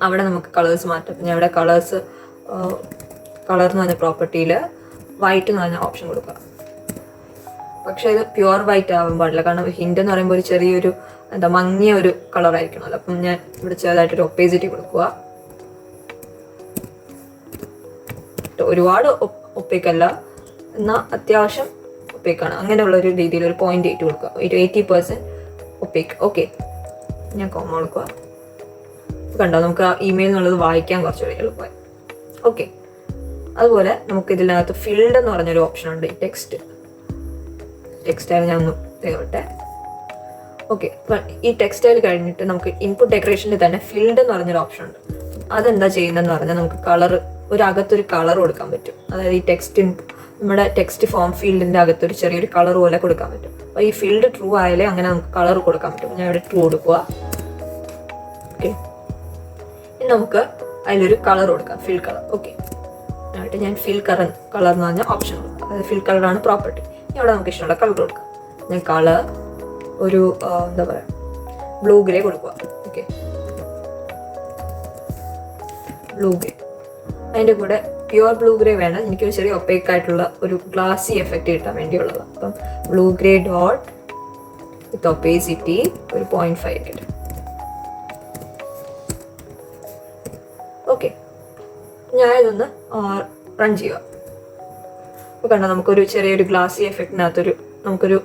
അവിടെ നമുക്ക് കളേഴ്സ് മാറ്റാം. ഞാൻ ഇവിടെ കളർ എന്ന് പറഞ്ഞ പ്രോപ്പർട്ടിയിൽ വൈറ്റ് എന്ന് പറഞ്ഞ ഓപ്ഷൻ കൊടുക്കുക. പക്ഷെ ഇത് പ്യുവർ വൈറ്റ് ആവാൻ പാടില്ല, കാരണം ഹിന്റ് എന്ന് പറയുമ്പോൾ ഒരു ചെറിയൊരു മങ്ങിയ ഒരു കളർ ആയിരിക്കണമല്ലോ. അപ്പം ഞാൻ ഇവിടെ ചെറുതായിട്ടൊരു ഒപ്പേസിറ്റി കൊടുക്കുക. ഒരുപാട് ഒപ്പേക്കല്ല, എന്നാൽ അത്യാവശ്യം ഒപ്പേക്കാണ്. അങ്ങനെയുള്ള ഒരു രീതിയിൽ ഒരു 0.8 കൊടുക്കുക, 80% ഒപ്പേക്ക്. ഓക്കെ, ഞാൻ കോമ കൊടുക്കുക. കണ്ടോ, നമുക്ക് ആ ഇമെയിൽ എന്നുള്ളത് വായിക്കാൻ കുറച്ചുകൂടി എളുപ്പമായി. ഓക്കെ, അതുപോലെ നമുക്ക് ഇതിനകത്ത് ഫിൽഡ് എന്ന് പറഞ്ഞൊരു ഓപ്ഷൻ ഉണ്ട്. ഈ ടെക്സ്റ്റൈൽ ഞാൻ ഒന്ന് തേവട്ടെ. ഓക്കെ, ഈ ടെക്സ്റ്റൈൽ കഴിഞ്ഞിട്ട് നമുക്ക് ഇൻപുട്ട് ഡെക്കറേഷനിൽ തന്നെ ഫിൽഡ് എന്ന് പറഞ്ഞൊരു ഓപ്ഷൻ ഉണ്ട്. അതെന്താ ചെയ്യുന്നതെന്ന് പറഞ്ഞാൽ നമുക്ക് അകത്തൊരു കളർ കൊടുക്കാൻ പറ്റും. അതായത് ഈ നമ്മുടെ ടെക്സ്റ്റ് ഫോം ഫീൽഡിന്റെ അകത്തൊരു ചെറിയൊരു കളർ പോലെ കൊടുക്കാൻ പറ്റും. അപ്പോൾ ഈ ഫീൽഡ് ട്രൂ ആയാലേ അങ്ങനെ നമുക്ക് കളർ കൊടുക്കാൻ പറ്റും. ഞാൻ ഇവിടെ ട്രൂ കൊടുക്കുക. ഓക്കെ, ഇനി നമുക്ക് അതിലൊരു കളർ കൊടുക്കാം, ഫിൽ കളർ. ഓക്കെ, എന്നിട്ട് ഞാൻ ഫിൽ കളർ എന്ന് പറഞ്ഞാൽ ഓപ്ഷൻ കൊടുക്കാം. അതായത് ഫിൽ കളറാണ് പ്രോപ്പർട്ടി. ഇവിടെ നമുക്ക് ഇഷ്ടമുള്ള കളർ കൊടുക്കാം. ഞാൻ കളർ ഒരു എന്താ പറയുക, ബ്ലൂ ഗ്രേ കൊടുക്കുക. Okay, blue grey. അതിൻ്റെ കൂടെ പ്യുവർ ബ്ലൂ ഗ്രേ വേണം, എനിക്കൊരു ചെറിയ ഒപ്പേക്ക് ആയിട്ടുള്ള ഒരു ഗ്ലാസി എഫക്റ്റ് കിട്ടാൻ വേണ്ടിയുള്ളതാണ്. അപ്പം ബ്ലൂ ഗ്രേ ഡോട്ട് വിത്ത് ഒപ്പേസിറ്റി ഒരു 0.5 കിട്ടും. ഓക്കെ, ഞാനിതൊന്ന് റൺ ചെയ്യുക. അപ്പോൾ കണ്ടോ, നമുക്കൊരു ചെറിയൊരു ഗ്ലാസി എഫക്റ്റിനകത്തൊരു നമുക്കൊരു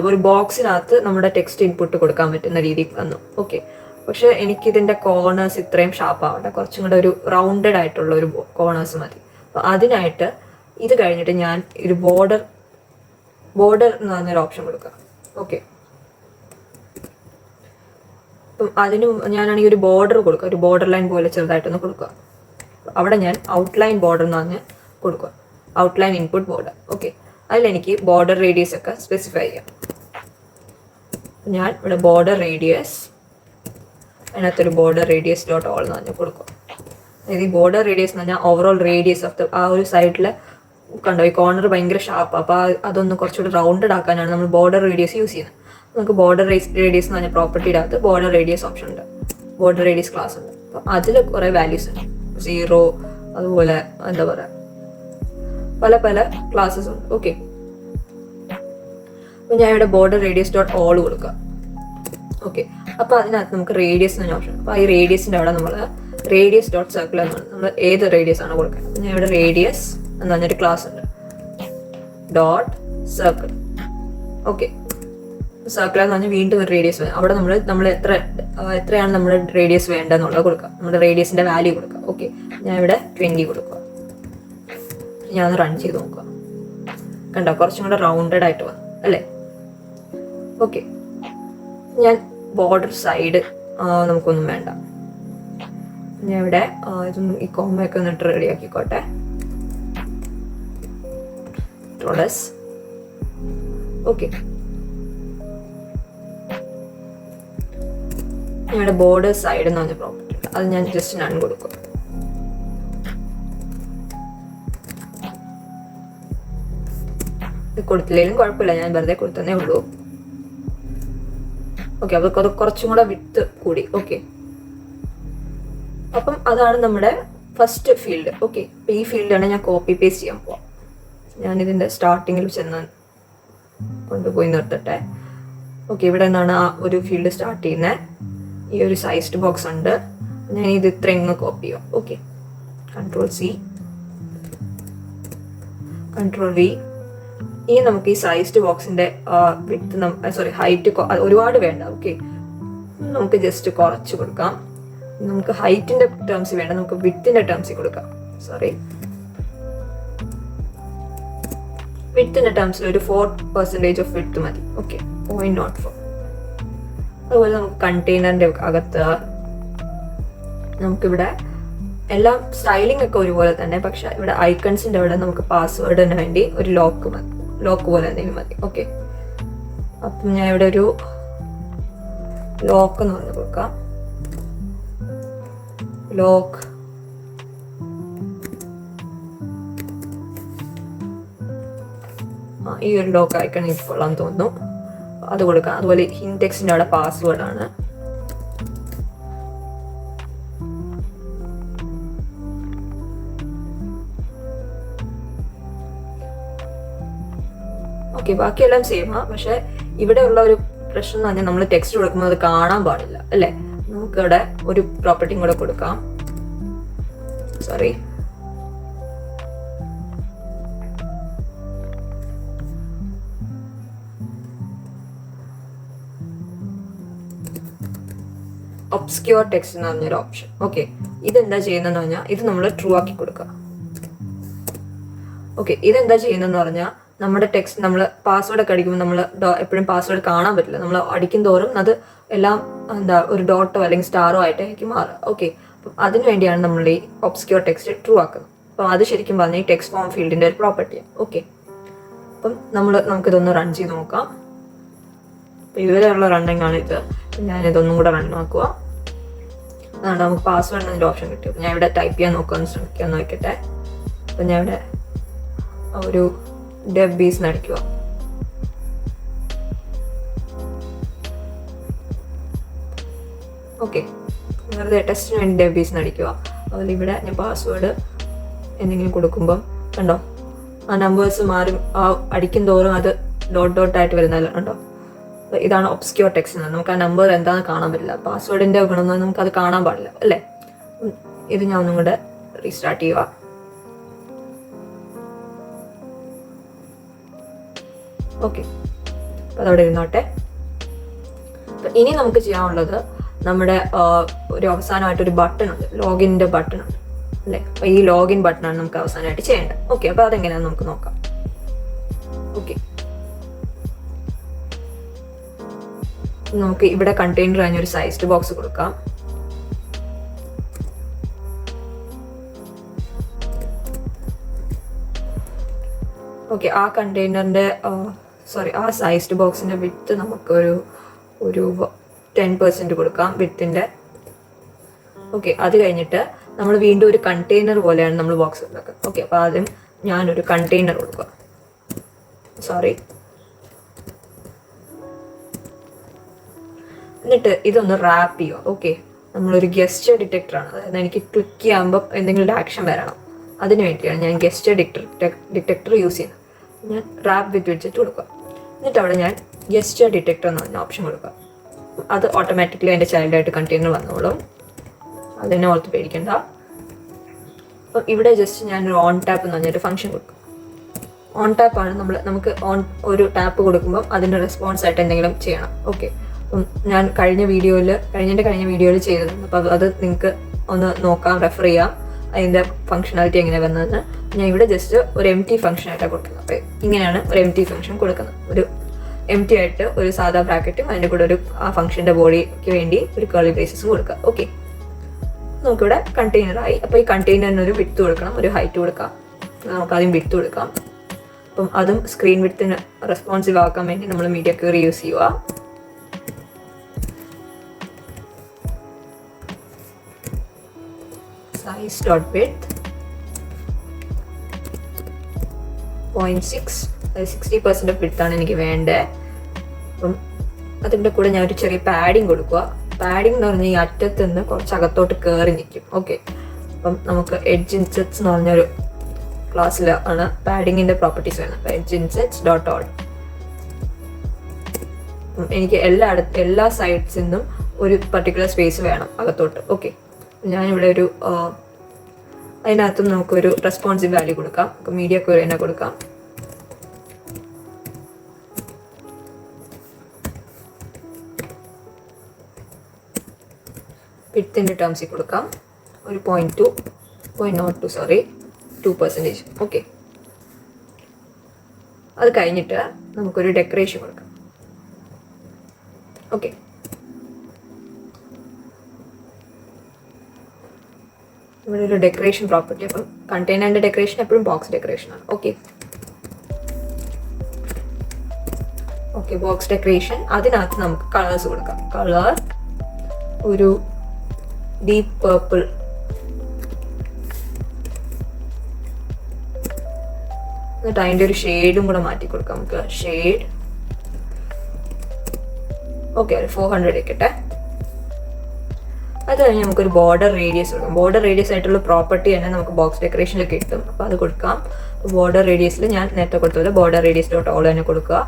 ഒരു ബോക്സിനകത്ത് നമ്മുടെ ടെക്സ്റ്റ് ഇൻപുട്ട് കൊടുക്കാൻ പറ്റുന്ന രീതിയിൽ വന്നു. ഓക്കെ, പക്ഷെ എനിക്കിതിൻ്റെ കോർണേഴ്സ് ഇത്രയും ഷാർപ്പ് ആവണ്ട, കുറച്ചും കൂടെ ഒരു റൗണ്ടഡ് ആയിട്ടുള്ള ഒരു കോർണേഴ്സ് മതി. അപ്പോൾ അതിനായിട്ട് ഇത് കഴിഞ്ഞിട്ട് ഞാൻ ഒരു ബോർഡർ എന്ന് പറഞ്ഞൊരു ഓപ്ഷൻ കൊടുക്കാം. ഓക്കെ, അപ്പം അതിന് ഞാനാണെങ്കിൽ ഒരു ബോർഡർ കൊടുക്കുക, ഒരു ബോർഡർ ലൈൻ പോലെ ചെറുതായിട്ടൊന്ന് കൊടുക്കുക. അവിടെ ഞാൻ ഔട്ട്ലൈൻ ബോർഡർ എന്ന് പറഞ്ഞ് കൊടുക്കുക, ഔട്ട്ലൈൻ ഇൻപുട്ട് ബോർഡർ. ഓക്കെ, അതിലെനിക്ക് ബോർഡർ റേഡിയസ് ഒക്കെ സ്പെസിഫൈ ചെയ്യാം. ഞാൻ ഇവിടെ ബോർഡർ റേഡിയസ്, അതിനകത്തൊരു ബോർഡർ റേഡിയസ് ഡോട്ട് ഓൾ എന്ന് പറഞ്ഞാൽ കൊടുക്കും. അതായത് ഈ ബോർഡർ റേഡിയസ് എന്ന് പറഞ്ഞാൽ ഓവറോൾ റേഡിയസ് ഓഫ് ആ ഒരു സൈഡിൽ കണ്ടോ, ഈ കോർണർ ഭയങ്കര ഷാർപ്പ്. അപ്പോൾ അതൊന്ന് കുറച്ചുകൂടി റൗണ്ടഡ് ആക്കാനാണ് നമ്മൾ ബോർഡർ റേഡിയസ് യൂസ് ചെയ്യുന്നത്. നമുക്ക് ബോർഡർ റേഡിയസ് എന്ന് പറഞ്ഞാൽ പ്രോപ്പർട്ടിയുടെ അകത്ത് ബോർഡർ റേഡിയസ് ഓപ്ഷൻ ഉണ്ട്, ബോർഡർ റേഡിയസ് ക്ലാസ് ഉണ്ട്. അപ്പം അതിൽ കുറേ വാല്യൂസ് ഉണ്ട്, 0, അതുപോലെ എന്താ പറയുക, പല ക്ലാസ്സസ് ഉണ്ട്. ഓക്കെ, അപ്പോൾ ഞാൻ ഇവിടെ ബോർഡർ റേഡിയസ് ഡോട്ട് ഓൾ കൊടുക്കുക. ഓക്കെ, അപ്പോൾ അതിനകത്ത് നമുക്ക് റേഡിയസ് എന്ന ഓപ്ഷൻ. അപ്പോൾ ഈ റേഡിയസിൻ്റെ അവിടെ നമ്മൾ റേഡിയസ് ഡോട്ട് സർക്കിൾ എന്നാണ്, നമ്മൾ ഏത് റേഡിയസ് ആണ് കൊടുക്കുന്നത്. ഞാൻ ഇവിടെ റേഡിയസ് എന്ന് പറഞ്ഞൊരു ക്ലാസ് ഉണ്ട്, ഡോട്ട് സർക്കിൾ. ഓക്കെ, സർക്കിൾ എന്ന് പറഞ്ഞാൽ വീണ്ടും ഒരു റേഡിയസ് വേണം. അവിടെ നമ്മൾ എത്രയാണ് നമ്മുടെ റേഡിയസ് വേണ്ടതെന്നുള്ളത് കൊടുക്കുക, നമ്മുടെ റേഡിയസിൻ്റെ വാല്യൂ കൊടുക്കുക. ഓക്കെ, ഞാൻ ഇവിടെ 20 കൊടുക്കുക. ഞാൻ ഒന്ന് റൺ ചെയ്ത് നോക്കുക. കണ്ടോ, കുറച്ചും കൂടെ റൗണ്ടഡ് ആയിട്ട് വന്നു അല്ലേ? ഓക്കെ, ഞാൻ ബോർഡർ സൈഡ് നമുക്കൊന്നും വേണ്ട. ഞാൻ ഇവിടെ ഇതൊന്നും ഈ കോമയൊക്കെ എന്നിട്ട് റെഡി ആക്കിക്കോട്ടെ. ടോളസ്. ഓക്കെ, ഞങ്ങളുടെ ബോർഡർ സൈഡ് എന്ന് പറഞ്ഞ പ്രോപ്പർട്ടി ഉണ്ട്, അത് ഞാൻ ജസ്റ്റ് നൺ കൊടുക്കും. ഇത് കൊടുത്തില്ലെങ്കിലും കുഴപ്പമില്ല, ഞാൻ വെറുതെ കൊടുത്തതേ ഉള്ളൂ. ഓക്കെ, അപ്പോൾ അത് കുറച്ചും കൂടെ വിത്ത് കൂടി. ഓക്കെ, അപ്പം അതാണ് നമ്മുടെ ഫസ്റ്റ് ഫീൽഡ്. ഓക്കെ, അപ്പോൾ ഈ ഫീൽഡാണ് ഞാൻ കോപ്പി പേസ്റ്റ് ചെയ്യാൻ പോവാം. ഞാനിതിൻ്റെ സ്റ്റാർട്ടിങ്ങിൽ ചെന്ന് കൊണ്ടുപോയി നിർത്തട്ടെ. ഓക്കെ, ഇവിടെ നിന്നാണ് ആ ഒരു ഫീൽഡ് സ്റ്റാർട്ട് ചെയ്യുന്നത്. ഈ ഒരു സൈസ്ഡ് ബോക്സ് ഉണ്ട്, ഞാൻ ഇത് ഇത്രയും കോപ്പി ചെയ്യാം. Okay, Ctrl+C, Ctrl+V. ഇനി നമുക്ക് ഈ സൈസ്ഡ് ബോക്സിന്റെ ഹൈറ്റ് ഒരുപാട് വേണ്ട. ഓക്കെ, നമുക്ക് ജസ്റ്റ് കുറച്ച് കൊടുക്കാം. നമുക്ക് ഹൈറ്റിന്റെ ടേംസ് വേണ്ട, നമുക്ക് വിഡ്ത്തിന്റെ ടേംസിൽ കൊടുക്കാം. വിഡ്ത്തിന്റെ ടേംസിൽ ഒരു 4% ഓഫ് വിഡ്ത്ത് മതി. ഓക്കെ, 0.04. അതുപോലെ നമുക്ക് കണ്ടെയ്നറിന്റെ അകത്ത് നമുക്കിവിടെ എല്ലാം സ്റ്റൈലിംഗ് ഒക്കെ ഒരുപോലെ തന്നെ, പക്ഷെ ഇവിടെ ഐക്കൺസിന്റെ അവിടെ നമുക്ക് പാസ്വേഡിന് വേണ്ടി ഒരു ലോക്ക് പോലെ എന്തെങ്കിലും മതി. ഓക്കെ, അപ്പം ഞാൻ ഇവിടെ ഒരു ലോക്ക് എന്ന് പറഞ്ഞ് കൊടുക്കാം. ലോക്ക് ഈ ഒരു ലോക്ക് ഐക്കൺ എനിക്ക് കൊള്ളാൻ തോന്നുന്നു, അത് കൊടുക്കാം. അതുപോലെ ഇൻഡെക്സിന്റെ അവിടെ പാസ്വേഡാണ്. ഓക്കെ, ബാക്കിയെല്ലാം സെയിമാ. പക്ഷെ ഇവിടെ ഉള്ള ഒരു പ്രശ്നം എന്ന് പറഞ്ഞാൽ നമ്മൾ ടെക്സ്റ്റ് കൊടുക്കുമ്പോൾ അത് കാണാൻ പാടില്ല അല്ലേ? നമുക്കിവിടെ ഒരു പ്രോപ്പർട്ടിയും കൂടെ കൊടുക്കാം. ഒബ്സ്ക്യൂർ ടെക്സ്റ്റ് എന്ന് പറഞ്ഞൊരു ഓപ്ഷൻ. ഓക്കെ, ഇതെന്താ ചെയ്യുന്നതെന്ന് പറഞ്ഞാൽ ഇത് നമ്മൾ ട്രൂ ആക്കി കൊടുക്കുക. ഓക്കെ, ഇതെന്താ ചെയ്യുന്നതെന്ന് പറഞ്ഞാൽ നമ്മുടെ ടെക്സ്റ്റ് നമ്മൾ പാസ്വേഡ് ഒക്കെ അടിക്കുമ്പോൾ നമ്മൾ എപ്പോഴും പാസ്വേഡ് കാണാൻ പറ്റില്ല. നമ്മൾ അടിക്കും തോറും അത് എല്ലാം ഒരു ഡോട്ടോ അല്ലെങ്കിൽ സ്റ്റാറോ ആയിട്ടായിരിക്കും മാറുക. ഓക്കെ, അപ്പം അതിന് വേണ്ടിയാണ് നമ്മൾ ഈ ഒബ്സ്ക്യൂർ ടെക്സ്റ്റ് ട്രൂ ആക്കുന്നത്. അപ്പം അത് ശരിക്കും പറഞ്ഞാൽ ഈ ടെക്സ്റ്റ് ഫോം ഫീൽഡിൻ്റെ ഒരു പ്രോപ്പർട്ടിയാണ്. ഓക്കെ, അപ്പം നമുക്കിതൊന്ന് റൺ ചെയ്ത് നോക്കാം. അപ്പം ഇതുവരെയുള്ള റണ്ണിങ് ആണ് ഇത്. ഞാനിതൊന്നും കൂടെ റൺ ആക്കുക. അതുകൊണ്ട് നമുക്ക് പാസ്വേഡ് എന്നതിൻ്റെ ഓപ്ഷൻ കിട്ടും. ഞാൻ ഇവിടെ ടൈപ്പ് ചെയ്യാൻ ശ്രമിക്കാൻ നോക്കട്ടെ. അപ്പം ഞാൻ ഇവിടെ ഒരു ഡെബീസ് അടിക്കുക. ഓക്കെ, വെറുതെ ടെസ്റ്റിന് വേണ്ടി ഡെബീസ് അടിക്കുക. അതുപോലെ ഇവിടെ ഞാൻ പാസ്വേഡ് എന്തെങ്കിലും കൊടുക്കുമ്പം കണ്ടോ ആ നമ്പേഴ്സ് മാറി അടിക്കും തോറും അത് ഡോട്ട് വരുന്നതല്ല കണ്ടോ. അപ്പോൾ ഇതാണ് ഒബ്സ്ക്യൂർ ടെക്സ്റ്റ് എന്ന്. നമുക്ക് ആ നമ്പർ എന്താണെന്ന് കാണാൻ പറ്റില്ല. പാസ്വേഡിൻ്റെ ഗുണമെന്ന് നമുക്കത് കാണാൻ പാടില്ല അല്ലേ. ഇത് ഞാൻ ഒന്നും കൂടെ റീസ്റ്റാർട്ട് ചെയ്യുക. ഓക്കെ, അപ്പോൾ അതവിടെ ഇരുന്നോട്ടെ. അപ്പം ഇനി നമുക്ക് ചെയ്യാനുള്ളത് നമ്മുടെ ഒരു അവസാനമായിട്ടൊരു ബട്ടൺ ഉണ്ട്, ലോഗിൻ്റെ ബട്ടൺ ഉണ്ട് അല്ലേ. അപ്പോൾ ഈ ലോഗിൻ ബട്ടണാണ് നമുക്ക് അവസാനമായിട്ട് ചെയ്യേണ്ടത്. ഓക്കെ, അപ്പോൾ അതെങ്ങനെയാണെന്ന് നമുക്ക് നോക്കാം. ഓക്കെ, നമുക്ക് ഇവിടെ കണ്ടെയ്നർ കഴിഞ്ഞൊരു സൈസ്ഡ് ബോക്സ് കൊടുക്കാം. ഓക്കെ, ആ കണ്ടെയ്നറിൻ്റെ ആ സൈസ്ഡ് ബോക്സിൻ്റെ വിഡ്ത്ത് നമുക്കൊരു 10% കൊടുക്കാം വിഡ്ത്തിൻ്റെ. ഓക്കെ, അത് കഴിഞ്ഞിട്ട് നമ്മൾ വീണ്ടും ഒരു കണ്ടെയ്നർ പോലെയാണ് നമ്മൾ ബോക്സ് ഉണ്ടാക്കുക. ഓക്കെ, അപ്പോൾ ആദ്യം ഞാനൊരു കണ്ടെയ്നർ കൊടുക്കുക. എന്നിട്ട് ഇതൊന്ന് റാപ്പ് ചെയ്യുക. ഓക്കെ, നമ്മളൊരു ഗെസ്റ്റർ ഡിറ്റക്ടറാണ്. അതായത് എനിക്ക് ക്ലിക്ക് ചെയ്യുമ്പോൾ എന്തെങ്കിലും ഒരു ആക്ഷൻ വരണം, അതിന് വേണ്ടിയാണ് ഞാൻ ഗെസ്റ്റർ ഡിറ്റക്ടർ യൂസ് ചെയ്യുന്നത്. ഞാൻ റാപ്പ് വിത്ത് വിഡ്ജറ്റ് കൊടുക്കുക. എന്നിട്ട് അവിടെ ഞാൻ ഗെസ്റ്റർ ഡിറ്റക്ടർ എന്ന് പറഞ്ഞ ഓപ്ഷൻ കൊടുക്കുക. അത് ഓട്ടോമാറ്റിക്കലി അതിൻ്റെ ചൈൽഡായിട്ട് കണ്ടെയ്നർ വന്നോളും, അതിനെ ഓർത്ത് പേടിക്കണ്ട. അപ്പം ഇവിടെ ജസ്റ്റ് ഞാനൊരു ഓൺ ടാപ്പ് എന്ന് പറഞ്ഞൊരു ഫംഗ്ഷൻ കൊടുക്കും. ഓൺ ടാപ്പാണ് നമുക്ക് ഒരു ടാപ്പ് കൊടുക്കുമ്പോൾ അതിൻ്റെ റെസ്പോൺസ് ആയിട്ട് എന്തെങ്കിലും ചെയ്യണം. ഓക്കെ, അപ്പം ഞാൻ കഴിഞ്ഞ വീഡിയോയിൽ ചെയ്തിരുന്നു. അപ്പോൾ അത് നിങ്ങൾക്ക് ഒന്ന് നോക്കാം, റെഫർ ചെയ്യാം അതിൻ്റെ ഫംഗ്ഷനാലിറ്റി എങ്ങനെയാണ് വന്നതെന്ന്. ഞാൻ ഇവിടെ ജസ്റ്റ് ഒരു empty ഫംഗ്ഷനായിട്ടാണ് കൊടുക്കുന്നത്. അപ്പോൾ ഇങ്ങനെയാണ് ഒരു empty ഫംഗ്ഷൻ കൊടുക്കുന്നത്. ഒരു empty ആയിട്ട് ഒരു സാധാ ബ്രാക്കറ്റും അതിൻ്റെ കൂടെ ആ ഫംഗ്ഷൻ്റെ ബോഡിക്ക് വേണ്ടി ഒരു കേർലി ബ്രേസസും കൊടുക്കുക. ഓക്കെ, നമുക്കിവിടെ കണ്ടെയ്നറായി. അപ്പോൾ ഈ കണ്ടെയ്നറിന് ഒരു വിഡ്ത്ത് കൊടുക്കണം, ഒരു ഹൈറ്റ് കൊടുക്കാം. നമുക്കാദ്യം വിഡ്ത്ത് കൊടുക്കാം. അപ്പം അതും സ്ക്രീൻ വിഡ്ത്തിന് റെസ്പോൺസീവ് ആക്കാൻ വേണ്ടി നമ്മൾ മീഡിയ ക്വയറി യൂസ് ചെയ്യുക. size.width 0.6, 60% ഓഫ് വിഡ്ത്താണ് എനിക്ക് വേണ്ടത്. അപ്പം അതിൻ്റെ കൂടെ ഞാൻ ഒരു ചെറിയ പാഡിങ് കൊടുക്കുക. പാഡിങ് എന്ന് പറഞ്ഞാൽ ഈ അറ്റത്ത് നിന്ന് കുറച്ച് അകത്തോട്ട് കയറി നിൽക്കും. ഓക്കെ, അപ്പം നമുക്ക് എഡ്ജ് ഇൻസെറ്റ്സ് എന്ന് പറഞ്ഞൊരു ക്ലാസ്സിൽ ആണ് പാഡിങ്ങിൻ്റെ പ്രോപ്പർട്ടീസ് വേണം. അപ്പോൾ എഡ്ജ് ഇൻസെറ്റ്സ് .all. എനിക്ക് എല്ലാ സൈഡ്സിൽ നിന്നും ഒരു പർട്ടിക്കുലർ സ്പേസ് വേണം അകത്തോട്ട്. ഓക്കെ, ഞാനിവിടെ അതിനകത്തും നമുക്കൊരു റെസ്പോൺസീവ് വാല്യൂ കൊടുക്കാം. മീഡിയ ക്വയറി തന്നെ കൊടുക്കാം. വിഡ്ത്തിൻ്റെ ടേംസിൽ കൊടുക്കാം ഒരു 2%. ഓക്കെ, അത് കഴിഞ്ഞിട്ട് നമുക്കൊരു ഡെക്കറേഷൻ കൊടുക്കാം. ഓക്കെ, ഇവിടെ ഒരു ഡെക്കറേഷൻ പ്രോപ്പർട്ടി. അപ്പം കണ്ടെയ്നറിൻ്റെ ഡെക്കറേഷൻ എപ്പോഴും ബോക്സ് ഡെക്കറേഷനാണ്. Okay, box decoration. അതിനകത്ത് നമുക്ക് കളേഴ്സ് കൊടുക്കാം. കളർ ഒരു ഡീപ്പ് പേർപ്പിൾ, എന്നിട്ട് അതിൻ്റെ ഒരു ഷെയ്ഡും കൂടെ മാറ്റി കൊടുക്കാം. നമുക്ക് ഷെയ്ഡ് ഓക്കെ ഒരു 400 ഇരിക്കട്ടെ. അത് കഴിഞ്ഞ് നമുക്കൊരു ബോർഡർ റേഡിയസ് കൊടുക്കാം. ബോർഡർ റേഡിയസ് ആയിട്ടുള്ള പ്രോപ്പർട്ടി തന്നെ നമുക്ക് ബോക്സ് ഡെക്കറേഷനിൽ കിട്ടും. അപ്പോൾ അത് കൊടുക്കാം. ബോർഡർ റേഡിയസിൽ ഞാൻ നേരത്തെ കൊടുത്തത് ബോർഡർ റേഡിയസ് .all തന്നെ കൊടുക്കുക.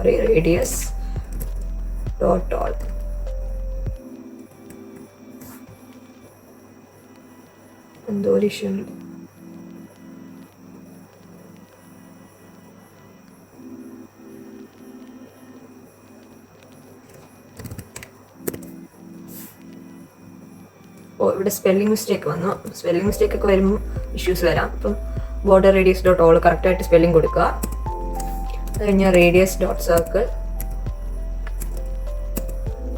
Radius .all. എന്തോ ഒരു ഇഷ്യൂ ഉണ്ട്. ഇവിടെ സ്പെല്ലിംഗ് മിസ്റ്റേക്ക് വന്നു. സ്പെല്ലിംഗ് മിസ്റ്റേക്ക് ഒക്കെ വരുമ്പോൾ ഇഷ്യൂസ് വരാം. അപ്പം ബോർഡർ റേഡിയസ് .all കറക്റ്റായിട്ട് സ്പെല്ലിംഗ് കൊടുക്കുക. അത് കഴിഞ്ഞാൽ റേഡിയസ് .circle,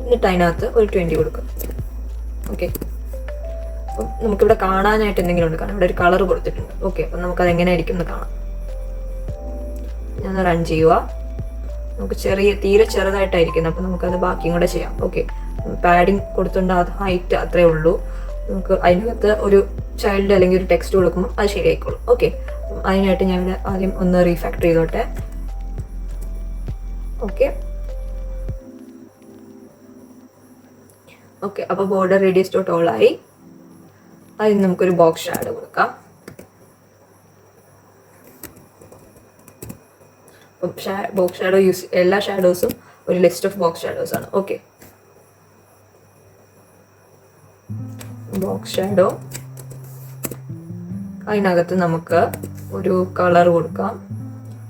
എന്നിട്ട് അതിനകത്ത് ഒരു 20 കൊടുക്കുക. ഓക്കെ, അപ്പം നമുക്കിവിടെ കാണാനായിട്ട് എന്തെങ്കിലും ഉണ്ട്, കാരണം ഇവിടെ ഒരു കളർ കൊടുത്തിട്ടുണ്ട്. ഓക്കെ, അപ്പം നമുക്കത് എങ്ങനെയായിരിക്കും എന്ന് കാണാം. ഞാൻ റൺ ചെയ്യുക. നമുക്ക് തീരെ ചെറുതായിട്ടായിരിക്കുന്നത്, അപ്പം നമുക്കത് ബാക്കിയും കൂടെ ചെയ്യാം. ഓക്കെ, പാഡിങ് കൊടുത്തിട്ടുണ്ട്, അത് ഹൈറ്റ് അത്രേ ഉള്ളൂ. നമുക്ക് അതിനകത്ത് ഒരു ചൈൽഡ് അല്ലെങ്കിൽ ഒരു ടെക്സ്റ്റ് കൊടുക്കുമ്പോൾ അത് ശരിയായിക്കോളും. ഓക്കെ, അതിനായിട്ട് ഞാൻ ഇവിടെ ആദ്യം ഒന്ന് റീഫാക്ടർ ചെയ്തോട്ടെ. ഓക്കെ ഓക്കെ അപ്പോൾ ബോർഡർ റേഡിയസ് ഡോട്ട് ഓൾ ആയി. അതിന് നമുക്കൊരു ബോക്സ് ഷാഡോ കൊടുക്കാം. അപ്പം ബോക്സ് ഷാഡോ എല്ലാ ഷാഡോസും ഒരു ലിസ്റ്റ് ഓഫ് ബോക്സ് ഷാഡോസ് ആണ്. ഓക്കെ, ബോക്സ് ഷാഡോ, അതിനകത്ത് നമുക്ക് ഒരു കളർ കൊടുക്കാം.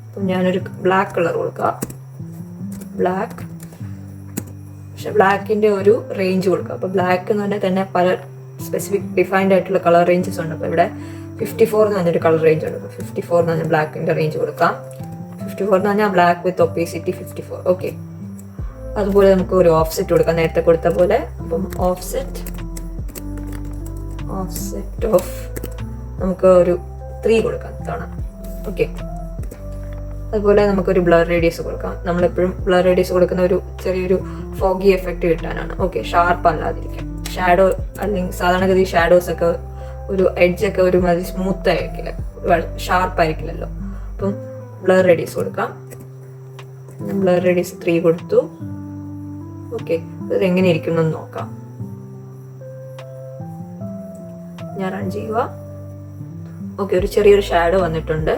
അപ്പം ഞാനൊരു ബ്ലാക്ക് കളർ കൊടുക്കാം. ബ്ലാക്ക്, പക്ഷെ ബ്ലാക്കിൻ്റെ ഒരു റേഞ്ച് കൊടുക്കാം. അപ്പോൾ ബ്ലാക്ക് എന്ന് പറഞ്ഞാൽ തന്നെ പല സ്പെസിഫിക് ഡിഫൈൻഡ് ആയിട്ടുള്ള കളർ റേഞ്ചസ് ഉണ്ട്. അപ്പോൾ ഇവിടെ 54 എന്ന് പറഞ്ഞൊരു കളർ റേഞ്ച് ഉണ്ട്. അപ്പോൾ 54 എന്ന് പറഞ്ഞാൽ ബ്ലാക്കിൻ്റെ റേഞ്ച് കൊടുക്കാം. 54 എന്ന് പറഞ്ഞാൽ ബ്ലാക്ക് വിത്ത് ഒപ്പേസിറ്റി 54. ഓക്കെ, അതുപോലെ നമുക്ക് ഒരു ഓഫ്സെറ്റ് കൊടുക്കാം, നേരത്തെ കൊടുത്ത പോലെ. അപ്പം ഓഫ്സെറ്റ് ഓഫ് നമുക്ക് ഒരു 3 കൊടുക്കാം തവണ. ഓക്കെ, അതുപോലെ നമുക്കൊരു ബ്ലർ റേഡിയസ് കൊടുക്കാം. നമ്മളെപ്പോഴും ബ്ലർ റേഡിയസ് കൊടുക്കുന്ന ഒരു ചെറിയൊരു ഫോഗി എഫക്റ്റ് കിട്ടാനാണ്. ഓക്കെ, ഷാർപ്പ് അല്ലാതിരിക്കും. ഷാഡോ അല്ലെങ്കിൽ സാധാരണഗതി ഷാഡോസ് ഒക്കെ ഒരു എഡ്ജൊക്കെ ഒരു മാതിരി സ്മൂത്ത് ആയിരിക്കില്ല, ഷാർപ്പ് ആയിരിക്കില്ലല്ലോ. അപ്പം ബ്ലർ റേഡിയസ് കൊടുക്കാം. ബ്ലർ റേഡിയസ് 3 കൊടുത്തു. ഓക്കെ, അത് എങ്ങനെ ഇരിക്കുന്നു എന്ന് നോക്കാം. ഞാൻ റൺ ചെയ്യുക. ഓക്കെ, ഒരു ചെറിയൊരു ഷാഡോ വന്നിട്ടുണ്ട്.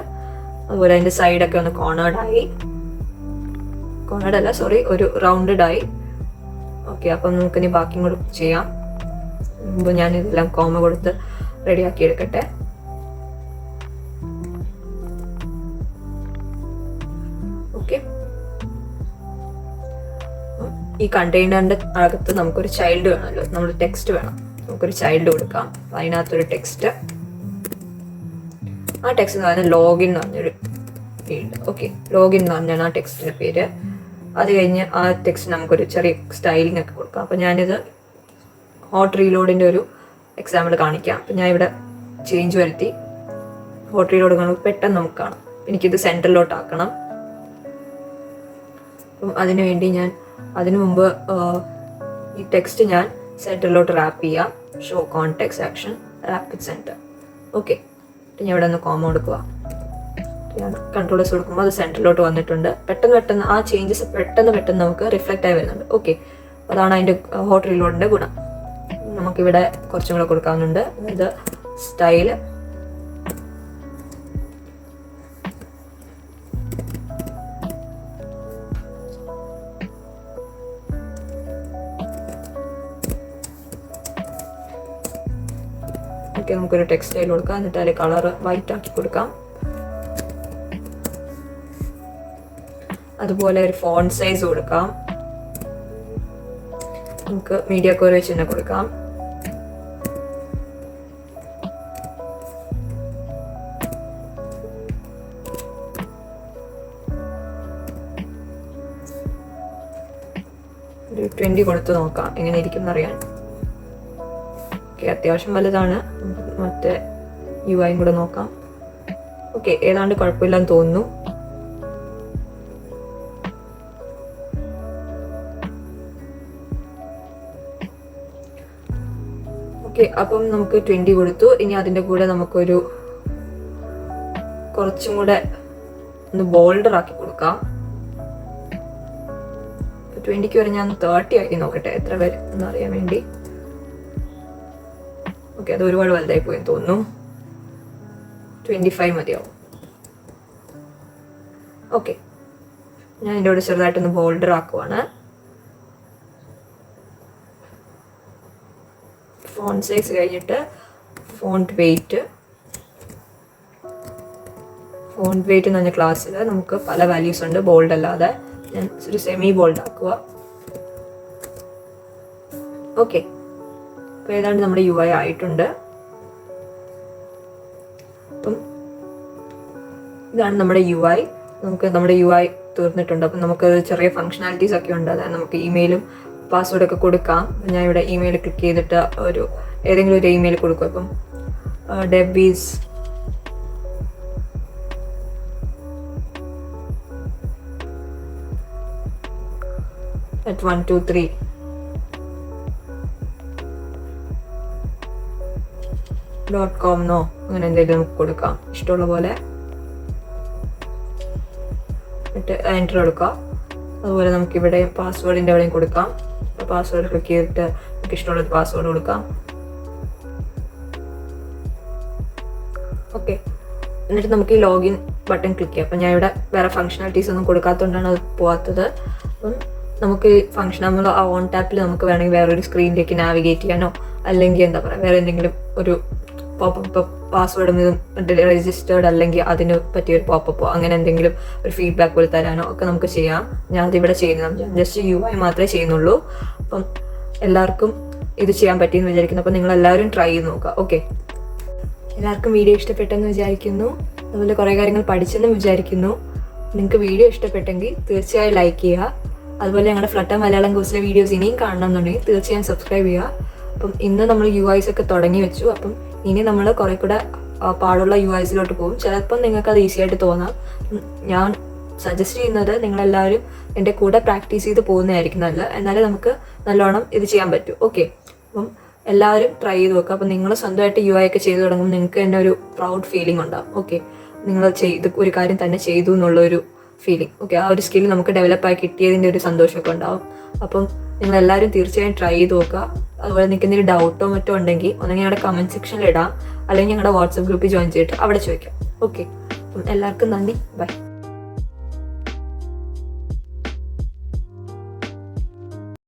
അതുപോലെ അതിൻ്റെ സൈഡൊക്കെ ഒന്ന് ഒരു റൗണ്ടഡ് ആയി. ഓക്കെ, അപ്പം നമുക്കിനി ബാക്കിയും കൂടെ ചെയ്യാം. മുമ്പ് ഞാൻ ഇതെല്ലാം കോമ കൊടുത്ത് റെഡിയാക്കി എടുക്കട്ടെ. ഓക്കെ, ഈ കണ്ടെയ്നറിന്റെ അകത്ത് നമുക്കൊരു ചൈൽഡ് വേണമല്ലോ, നമ്മൾ ടെക്സ്റ്റ് വേണം. നമുക്കൊരു ചൈൽഡ് കൊടുക്കാം. അതിനകത്തൊരു ടെക്സ്റ്റ്, ആ ടെക്സ്റ്റ് എന്ന് പറയുന്നത് ലോഗിൻ എന്ന് പറഞ്ഞൊരു ഫീൽഡ്. ഓക്കെ, ലോഗിൻ എന്ന് പറഞ്ഞാണ് ആ ടെക്സ്റ്റിന്റെ പേര്. അത് കഴിഞ്ഞ് ആ ടെക്സ്റ്റ് നമുക്കൊരു ചെറിയ സ്റ്റൈലിംഗ് ഒക്കെ കൊടുക്കാം. അപ്പം ഞാനിത് ഹോട്ട് റീലോഡിൻ്റെ ഒരു എക്സാമ്പിൾ കാണിക്കാം. അപ്പം ഞാൻ ഇവിടെ ചേഞ്ച് വരുത്തി ഹോട്ട് റീലോഡ് കാണുമ്പോൾ പെട്ടെന്ന് നമുക്ക് കാണാം. എനിക്കിത് സെൻറ്ററിലോട്ട് ആക്കണം. അപ്പം അതിനുവേണ്ടി ഞാൻ അതിനു മുമ്പ് ഈ ടെക്സ്റ്റ് ഞാൻ സെൻറ്ററിലോട്ട് റാപ്പ് ചെയ്യാം. Show context action wrap with centre. Okay, ഞാൻ ഇവിടെ ഒന്ന് കോമ കൊടുക്കുക. ഞാൻ കൺട്രോൾസ് കൊടുക്കുമ്പോൾ അത് സെൻറ്ററിലോട്ട് വന്നിട്ടുണ്ട്. പെട്ടെന്ന് ആ ചേഞ്ചസ് പെട്ടെന്ന് നമുക്ക് റിഫ്ലക്റ്റ് ആയി വരുന്നുണ്ട്. ഓക്കെ, അതാണ് അതിൻ്റെ ഹോട്ട് റീലോഡിൻ്റെ ഗുണം. നമുക്കിവിടെ കുറച്ചും കൂടെ കൊടുക്കാവുന്നുണ്ട്. അതായത് സ്റ്റൈല്, ഓക്കെ, നമുക്കൊരു ടെക്സ്റ്റൈൽ കൊടുക്കാം. എന്നിട്ട് അതിൽ കളർ വൈറ്റ് ആക്കി കൊടുക്കാം. അതുപോലെ ഒരു ഫോണ്ട് സൈസ് കൊടുക്കാം. നമുക്ക് മീഡിയ കോർ വെച്ച് തന്നെ കൊടുക്കാം. ഒരു 20 കൊടുത്ത് നോക്കാം എങ്ങനെ ഇരിക്കും എന്നറിയാൻ. ഓക്കെ, അത്യാവശ്യം വലുതാണ്. മറ്റേ UI കൂടെ നോക്കാം. ഓക്കെ, ഏതാണ്ട് കുഴപ്പമില്ലെന്ന് തോന്നുന്നു. ഓക്കെ, അപ്പം നമുക്ക് 20 കൊടുത്തു. ഇനി അതിൻ്റെ കൂടെ നമുക്കൊരു കുറച്ചും കൂടെ ഒന്ന് ബോൾഡർ ആക്കി കൊടുക്കാം. 20ക്ക് വരെ ഞാൻ 30 ആക്കി നോക്കട്ടെ എത്ര വരെ എന്നറിയാൻ വേണ്ടി. ഓക്കെ, അത് ഒരുപാട് വലുതായി പോയെന്ന് തോന്നുന്നു. 25 മതിയാവും. ഓക്കെ, ഞാൻ എൻ്റെ കൂടെ ചെറുതായിട്ടൊന്ന് ബോൾഡർ ആക്കുവാണ്. ഫോണ്ട് സൈസ് കഴിഞ്ഞിട്ട് ഫോണ്ട് വെയിറ്റ് എന്ന് പറഞ്ഞ ക്ലാസ്സിൽ നമുക്ക് പല വാല്യൂസ് ഉണ്ട്. ബോൾഡ് അല്ലാതെ ഞാൻ ഒരു സെമി ബോൾഡ് ആക്കുക. ഓക്കെ, അപ്പോൾ ഏതാണ്ട് നമ്മുടെ UI ആയിട്ടുണ്ട്. അപ്പം ഇതാണ് നമ്മുടെ UI. നമുക്ക് നമ്മുടെ UI തീർന്നിട്ടുണ്ട്. അപ്പം നമുക്ക് ചെറിയ ഫങ്ഷനാലിറ്റീസ് ഒക്കെ ഉണ്ട്. അതായത് നമുക്ക് ഇമെയിലും പാസ്വേഡൊക്കെ കൊടുക്കാം. ഞാൻ ഇവിടെ ഇമെയിൽ ക്ലിക്ക് ചെയ്തിട്ട് ഏതെങ്കിലും ഒരു ഇമെയിൽ കൊടുക്കും. ഇപ്പം ഡെബീസ് .123.com അങ്ങനെ എന്തെങ്കിലും നമുക്ക് കൊടുക്കാം, ഇഷ്ടമുള്ള പോലെ. എന്നിട്ട് എൻ്റർ കൊടുക്കുക. അതുപോലെ നമുക്കിവിടെ പാസ്വേഡിൻ്റെ എവിടെയും കൊടുക്കാം. പാസ്വേഡ് ക്ലിക്ക് ചെയ്തിട്ട് നമുക്ക് ഇഷ്ടമുള്ള പാസ്വേഡ് കൊടുക്കാം. ഓക്കെ, എന്നിട്ട് നമുക്ക് ഈ ലോഗിൻ ബട്ടൺ ക്ലിക്ക് ചെയ്യാം. അപ്പം ഞാൻ ഇവിടെ വേറെ ഫങ്ഷണാലിറ്റീസ് ഒന്നും കൊടുക്കാത്തതുകൊണ്ടാണ് അത് പോകാത്തത്. അപ്പം നമുക്ക് ഫങ്ഷൻ നമ്മൾ ആ ഓൺ ടാപ്പിൽ നമുക്ക് വേണമെങ്കിൽ വേറൊരു സ്ക്രീനിലേക്ക് നാവിഗേറ്റ് ചെയ്യാനോ അല്ലെങ്കിൽ എന്താ പറയുക വേറെ എന്തെങ്കിലും ഒരു പോപ്പപ്പ് പാസ്വേഡ് രജിസ്റ്റേർഡ് അല്ലെങ്കിൽ അതിന് പറ്റിയൊരു പോപ്പപ്പോ അങ്ങനെ എന്തെങ്കിലും ഒരു ഫീഡ്ബാക്ക് പോലെ തരാനോ ഒക്കെ നമുക്ക് ചെയ്യാം. ഞാൻ അതിവിടെ ചെയ്യുന്നത് ജസ്റ്റ് UI മാത്രമേ ചെയ്യുന്നുള്ളൂ. അപ്പം എല്ലാവർക്കും ഇത് ചെയ്യാൻ പറ്റിയെന്ന് വിചാരിക്കുന്നു. അപ്പം നിങ്ങളെല്ലാവരും ട്രൈ ചെയ്ത് നോക്കുക. ഓക്കെ, എല്ലാവർക്കും വീഡിയോ ഇഷ്ടപ്പെട്ടെന്ന് വിചാരിക്കുന്നു. അതുപോലെ കുറേ കാര്യങ്ങൾ പഠിച്ചെന്നും വിചാരിക്കുന്നു. നിങ്ങൾക്ക് വീഡിയോ ഇഷ്ടപ്പെട്ടെങ്കിൽ തീർച്ചയായും ലൈക്ക് ചെയ്യുക. അതുപോലെ ഞങ്ങളുടെ ഫ്ലട്ടർ മലയാളം കോഴ്സിലെ വീഡിയോസ് ഇനിയും കാണണമെന്നുണ്ടെങ്കിൽ തീർച്ചയായും സബ്സ്ക്രൈബ് ചെയ്യുക. അപ്പം ഇന്ന് നമ്മൾ UIs ഒക്കെ തുടങ്ങി വെച്ചു. അപ്പം ഇനി നമ്മൾ കുറേ കൂടെ പാടുള്ള UIസിലോട്ട് പോകും. ചിലപ്പം നിങ്ങൾക്ക് അത് ഈസി ആയിട്ട് തോന്നാം. ഞാൻ സജസ്റ്റ് ചെയ്യുന്നത് നിങ്ങളെല്ലാവരും എൻ്റെ കൂടെ പ്രാക്ടീസ് ചെയ്ത് പോകുന്നതായിരിക്കും നല്ലത്. എന്നാലേ നമുക്ക് നല്ലോണം ഇത് ചെയ്യാൻ പറ്റൂ. ഓക്കെ, അപ്പം എല്ലാവരും ട്രൈ ചെയ്ത് നോക്കുക. അപ്പം നിങ്ങൾ സ്വന്തമായിട്ട് UI ഒക്കെ ചെയ്ത് തുടങ്ങുമ്പോൾ നിങ്ങൾക്ക് തന്നെ ഒരു പ്രൗഡ് ഫീലിംഗ് ഉണ്ടാവും. ഓക്കെ, നിങ്ങൾ ഒരു കാര്യം തന്നെ ചെയ്തു എന്നുള്ളൊരു ഫീലിംഗ്. ഓക്കെ, ആ ഒരു സ്കിൽ നമുക്ക് ഡെവലപ്പായി കിട്ടിയതിൻ്റെ ഒരു സന്തോഷമൊക്കെ ഉണ്ടാവും. അപ്പം നിങ്ങളെല്ലാവരും തീർച്ചയായും ട്രൈ ചെയ്ത് നോക്കുക. അതുപോലെ നിങ്ങൾക്ക് എന്തെങ്കിലും ഡൗട്ടോ മറ്റോ ഉണ്ടെങ്കിൽ ഒന്നെങ്കിൽ ഞങ്ങളുടെ കമൻറ്റ് സെക്ഷനിൽ ഇടാം, അല്ലെങ്കിൽ ഞങ്ങളുടെ വാട്സപ്പ് ഗ്രൂപ്പിൽ ജോയിൻ ചെയ്തിട്ട് അവിടെ ചോദിക്കാം. ഓക്കെ, അപ്പം എല്ലാവർക്കും നന്ദി, ബൈ.